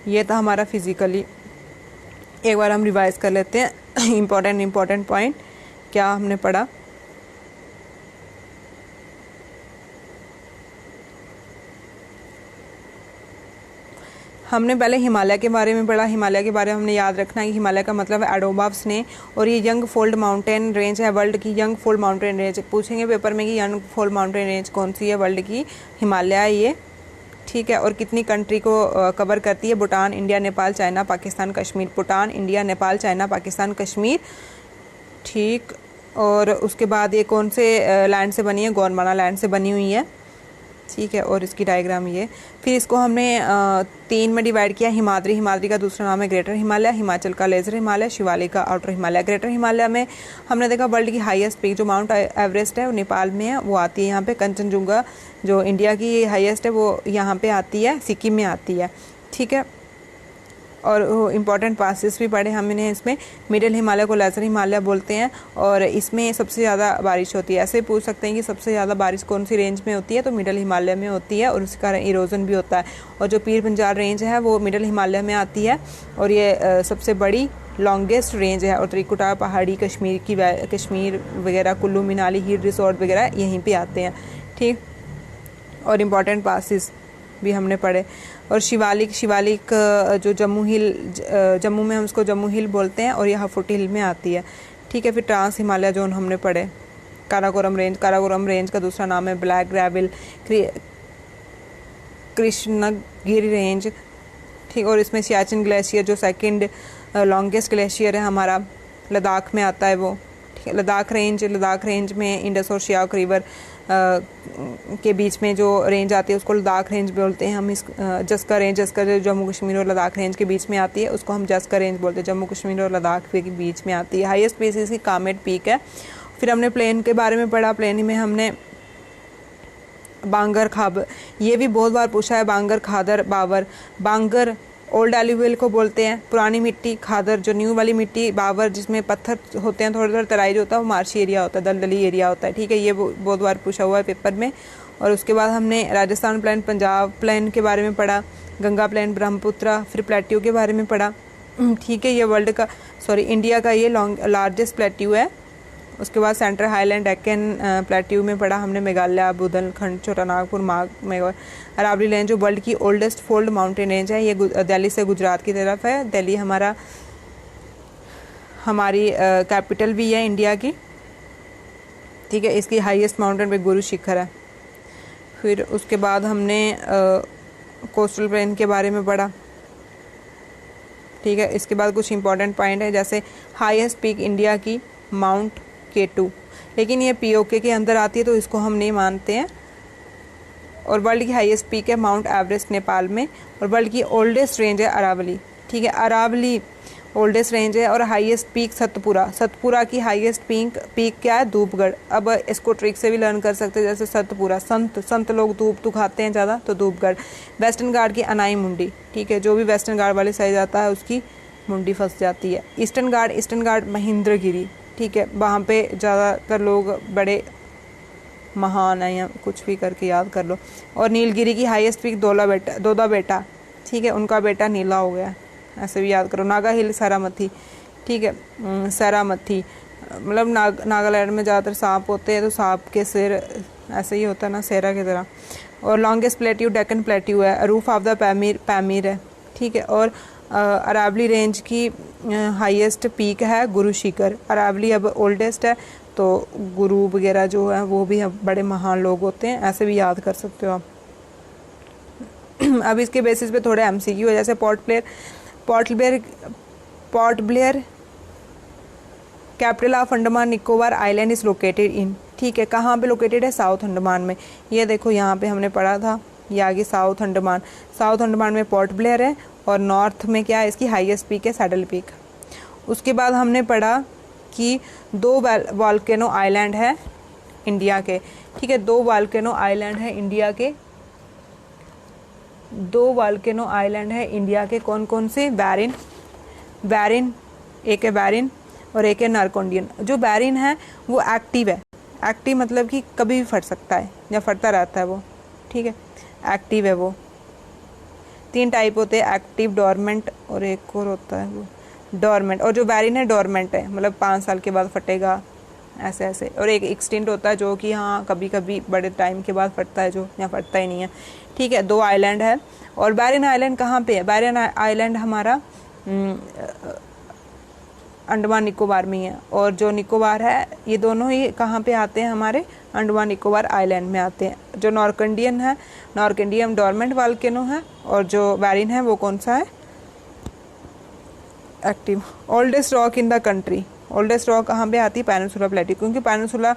ये था हमारा फिजिकली। एक बार हम रिवाइज कर लेते हैं इम्पोर्टेंट पॉइंट क्या हमने पढ़ा। हमने पहले हिमालय के बारे में पढ़ा। हिमालय के बारे में हमने याद रखना है कि हिमालय का मतलब है एडोबा ऑफ स्ने, और ये यंग फोल्ड माउंटेन रेंज है वर्ल्ड की। यंग फोल्ड माउंटेन रेंज पूछेंगे पेपर में कि यंग फोल्ड माउंटेन रेंज कौन सी है वर्ल्ड की? हिमालय है ये। ठीक है, और कितनी कंट्री को कवर करती है? Bhutan, India, Nepal, China, Pakistan, Kashmir. Bhutan, India, Nepal, China, Pakistan, Kashmir. ठीक, और उसके बाद ये कौन से लैंड से बनी है? गोंडवाना लैंड से बनी हुई है। ठीक है, और इसकी डायग्राम ये। फिर इसको हमने 3 में डिवाइड किया। हिमाद्री का दूसरा नाम है ग्रेटर हिमालय, हिमाचल का लेजर हिमालय, शिवालिक का आउटर हिमालय। ग्रेटर हिमालय में हमने देखा वर्ल्ड की हाईएस्ट पीक जो माउंट एवरेस्ट है वो नेपाल में है, वो आती है यहाँ पे। कंचनजुंगा जो इंडिया की हाईएस्ट है वो यहाँ पे आती है, सिक्किम में आती है। ठीक है, और इम्पॉर्टेंट पासेस भी पढ़े हमने इसमें। मिडिल हिमालय को लेजर हिमालय बोलते हैं, और इसमें सबसे ज़्यादा बारिश होती है। ऐसे पूछ सकते हैं कि सबसे ज़्यादा बारिश कौन सी रेंज में होती है? तो मिडिल हिमालय में होती है, और उसके कारण इरोजन भी होता है। और जो पीर पंजाल रेंज है वो मिडिल हिमालय में आती है, और ये सबसे बड़ी लॉन्गेस्ट रेंज है। और त्रिकुटा पहाड़ी, कश्मीर वगैरह, कुल्लू मनाली हिल रिसोर्ट वगैरह यहीं पर आते हैं। ठीक, और इम्पॉर्टेंट पासिस भी हमने पढ़े। और शिवालिक जो जम्मू में हम उसको जम्मू हिल बोलते हैं, और यह फुट हिल में आती है। ठीक है, फिर ट्रांस हिमालय जोन हमने पढ़े। काराकोरम रेंज का दूसरा नाम है ब्लैक ग्रेविल, कृष्णगिरी रेंज। ठीक, और इसमें सियाचिन ग्लेशियर जो सेकंड लॉन्गेस्ट ग्लेशियर है हमारा, लद्दाख में आता है वो। लद्दाख रेंज में इंडस और शियाओक रिवर के बीच में जो रेंज आती है उसको लद्दाख रेंज बोलते हैं हम। इस जस्कर रेंज, जस्कर जम्मू कश्मीर और लद्दाख रेंज के बीच में आती है, उसको हम जस्कर रेंज बोलते हैं, जम्मू कश्मीर और लद्दाख के बीच में आती है। हाईएस्ट पीक इसकी कामेट पीक है। फिर हमने प्लेन के बारे में पढ़ा, प्लेन में हमने बांगर खाबर, ये भी बहुत बार पूछा है, बांगर खादर बावर। बांगर ओल्ड एल्यूवियल को बोलते हैं, पुरानी मिट्टी, खादर जो न्यू वाली मिट्टी, बावर जिसमें पत्थर होते हैं, थोड़ा थोड़ा तराई जो होता है वो मार्शी एरिया होता है, दलदली एरिया होता है, ठीक है। ये बहुत बार पूछा हुआ है पेपर में। और उसके बाद हमने राजस्थान प्लेन, पंजाब प्लेन के बारे में पढ़ा, गंगा प्लेन, ब्रह्मपुत्रा, फिर प्लेट्यू के बारे में पढ़ा, ठीक है। ये इंडिया का ये लार्जेस्ट प्लेट्यू है। उसके बाद सेंट्रल हाईलैंड डेक्कन प्लेट्यू में पढ़ा हमने, मेघालय, बुंदेलखंड, छोटानागपुर, मेघालय। अरावली रेंज जो वर्ल्ड की ओल्डेस्ट फोल्ड माउंटेन रेंज है, ये दिल्ली से गुजरात की तरफ है। दिल्ली हमारी कैपिटल भी है इंडिया की, ठीक है। इसकी हाईएस्ट माउंटेन पे गुरु शिखर है। फिर उसके बाद हमने कोस्टल प्लेन के बारे में पढ़ा, ठीक है। इसके बाद कुछ इंपॉर्टेंट पॉइंट है, जैसे हाईएस्ट पीक इंडिया की माउंट K2, लेकिन ये POK के अंदर आती है तो इसको हम नहीं मानते हैं। और वर्ल्ड की हाईएस्ट पीक है माउंट एवरेस्ट नेपाल में। और वर्ल्ड की ओल्डेस्ट रेंज है अरावली, ठीक है। अरावली ओल्डेस्ट रेंज है। और हाईएस्ट पीक सतपुरा की हाईएस्ट पीक क्या है, धूपगढ़। अब इसको ट्रिक से भी लर्न कर सकते हैं, जैसे सतपुरा, संत लोग धूप तो खाते हैं ज़्यादा, तो धूपगढ़। वेस्टर्न घाट की अनाई मुंडी, ठीक है, जो भी वेस्टर्न घाट वाले साइड जाता है उसकी मुंडी फंस जाती है। ईस्टर्न घाट महेंद्रगिरी, ठीक है, वहाँ पे ज़्यादातर लोग बड़े महान हैं, या कुछ भी करके याद कर लो। और नीलगिरी की हाईएस्ट पीक दोदा बेटा, ठीक है, उनका बेटा नीला हो गया, ऐसे भी याद करो। नागा हिल सरामथी, ठीक है, सरामथी मतलब नागालैंड में ज़्यादातर सांप होते हैं, तो सांप के सिर ऐसे ही होता है ना, सेरा की तरह। और लॉन्गेस्ट प्लेट्यू डेक्कन प्लेट्यू है, रूफ ऑफ द पैमीर है, ठीक है। और अरावली रेंज की हाईएस्ट पीक है गुरु शिखर। अरावली अब ओल्डेस्ट है, तो गुरु वगैरह जो है वो भी बड़े महान लोग होते हैं, ऐसे भी याद कर सकते हो आप। अब इसके बेसिस पे थोड़े MCQ है, जैसे port Blair capital of Andaman Nicobar island is located in, ठीक है, कहाँ पे लोकेटेड है, साउथ अंडमान में। ये देखो यहाँ पे हमने पढ़ा था, ये आगे साउथ अंडमान में पोर्ट ब्लेयर है। और नॉर्थ में क्या है, इसकी हाईएस्ट पीक है सैडल पीक। उसके बाद हमने पढ़ा कि 2 वॉल्केनो आइलैंड है इंडिया के, ठीक है, 2 वॉल्केनो आइलैंड है इंडिया के। 2 वॉल्केनो आइलैंड है इंडिया के, कौन कौन से, बैरिन, एक है बैरिन और एक है नारकोंडियन। जो बैरिन है वो एक्टिव है, एक्टिव मतलब कि कभी भी फट सकता है या फटता रहता है वो, ठीक है, एक्टिव है वो। 3 टाइप होते हैं, एक्टिव, डोरमेंट और एक और होता है वो डोरमेंट। और जो बैरिन है डोरमेंट है, मतलब 5 साल के बाद फटेगा, ऐसे ऐसे। और एक एक्सटिंक्ट होता है जो कि हाँ कभी कभी बड़े टाइम के बाद फटता है, जो यहाँ फटता ही नहीं है, ठीक है। 2 आइलैंड है। और बैरिन आइलैंड कहाँ पे है, बैरिन आइलैंड हमारा अंडमान निकोबार में है। और जो निकोबार है ये दोनों ही कहाँ पे आते हैं, हमारे अंडमान निकोबार आइलैंड में आते हैं। जो नॉर्केंडियम डोरमेंट वॉल्केनो है, और जो बैरिन है वो कौन सा है, active. Oldest rock in the country, oldest rock कहाँ पे आती है, पेनिनसुला प्लेट्यू, क्योंकि पेनिनसुला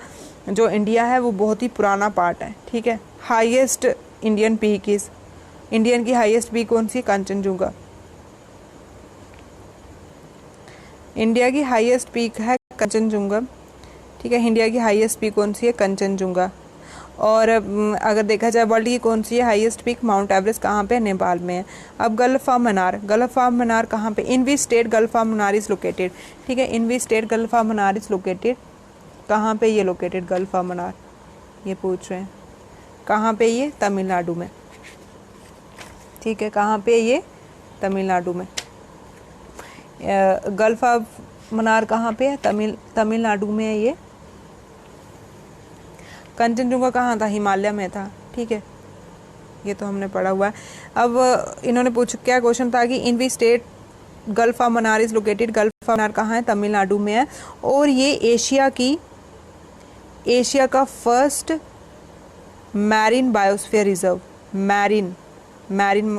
जो इंडिया है वो बहुत ही पुराना पार्ट है, ठीक है। Highest Indian peak is, Indian की हाईएस्ट पीक कौन सी, कंचनजुंगा। इंडिया की हाईएस्ट पीक है कंचनजुंगा, ठीक है। इंडिया की हाईएस्ट पीक कौन सी है, कंचनजुंगा। और अगर देखा जाए वर्ल्ड की कौन सी है हाईएस्ट पीक, माउंट एवरेस्ट कहाँ पे, नेपाल में है। अब गल्फ ऑफ मन्नार कहाँ पे, in which state gulf of Mannar is located, ठीक है, in which state gulf of Mannar is located, कहाँ पे ये लोकेटेड गल्फ ऑफ मन्नार, ये पूछ रहे हैं, कहाँ पे ये, तमिलनाडु में, ठीक है, कहाँ पे ये, तमिलनाडु में। गल्फ ऑफ मन्नार कहाँ पे है, तमिलनाडु में है ये। कंचनजुंगा कहाँ था, हिमालय में था, ठीक है, ये तो हमने पढ़ा हुआ है। अब इन्होंने क्या क्वेश्चन था कि in we state gulf of Mannar is located, Gulf of Mannar कहाँ है, तमिलनाडु में है। और ये एशिया का first marine biosphere reserve, marine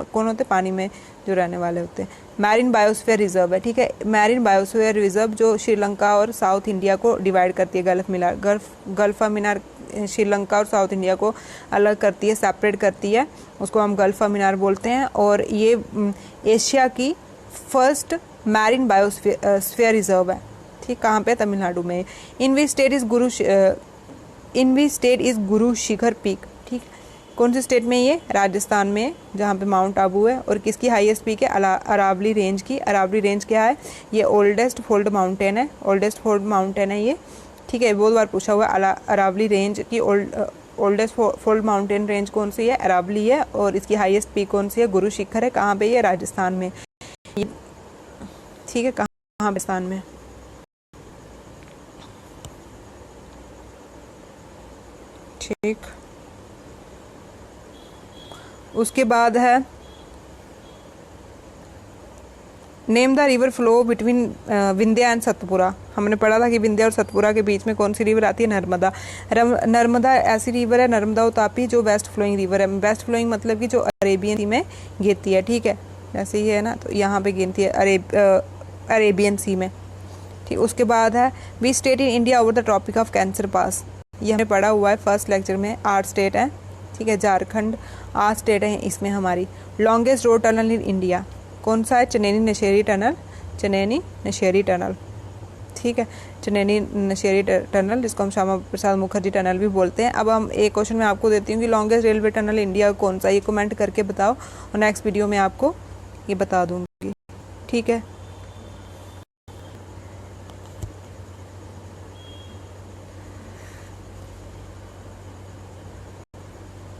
कौन होते, पानी में जो रहने वाले होते हैं, मैरिन बायोस्फीयर रिजर्व है, ठीक है। मैरिन बायोस्फीयर रिजर्व जो श्रीलंका और साउथ इंडिया को डिवाइड करती है, गल्फ ऑफ मीनार श्रीलंका और साउथ इंडिया को अलग करती है, सेपरेट करती है, उसको हम गल्फ ऑफ मीनार बोलते हैं। और ये एशिया की फर्स्ट मैरिन बायोस्फीयर रिजर्व है, ठीक। कहाँ पे? तमिलनाडु में। इन which state is Guru Shikhar peak, ठीक। कौन से स्टेट में? ये राजस्थान में, जहाँ पे माउंट आबू है। और किसकी हाईएस्ट पीक है? अरावली रेंज की। अरावली रेंज क्या है? ये ओल्डेस्ट फोल्ड माउंटेन है, ओल्डेस्ट फोल्ड माउंटेन है ये, ठीक है। बहुत बार पूछा हुआ है। अरावली रेंज की ओल्डेस्ट फोल्ड माउंटेन रेंज कौन सी है? अरावली है। और इसकी हाईएस्ट पीक कौन सी है? गुरु शिखर है। कहाँ पे? ये राजस्थान में, ठीक है। कहाँ? राजस्थान में, ठीक। उसके बाद है name the river flow between Vindhya and Satpura. हमने पढ़ा था कि विंध्या और सतपुरा के बीच में कौन सी रिवर आती है? नर्मदा। नर्मदा ऐसी रिवर है, नर्मदा और तापी, जो वेस्ट फ्लोइंग रिवर है। वेस्ट फ्लोइंग मतलब कि जो अरेबियन सी में गिरती है, ठीक है। जैसे ये है ना, तो यहाँ पे गिरती है अरेबियन सी में, ठीक। उसके बाद है we state in India over the tropic of cancer pass. ये हमने पढ़ा हुआ है फर्स्ट लेक्चर में। 8 स्टेट है, ठीक है। झारखंड 8 स्टेट है इसमें हमारी। Longest road tunnel in India कौन सा है? चनैनी नशेरी टनल, चनैनी नशेरी टनल, ठीक है। चनैनी नशेरी टनल, जिसको हम श्यामा प्रसाद मुखर्जी टनल भी बोलते हैं। अब हम एक क्वेश्चन मैं आपको देती हूँ कि लॉन्गेस्ट रेलवे टनल इंडिया कौन सा? ये कमेंट करके बताओ और नेक्स्ट वीडियो में आपको ये बता दूंगी, ठीक है।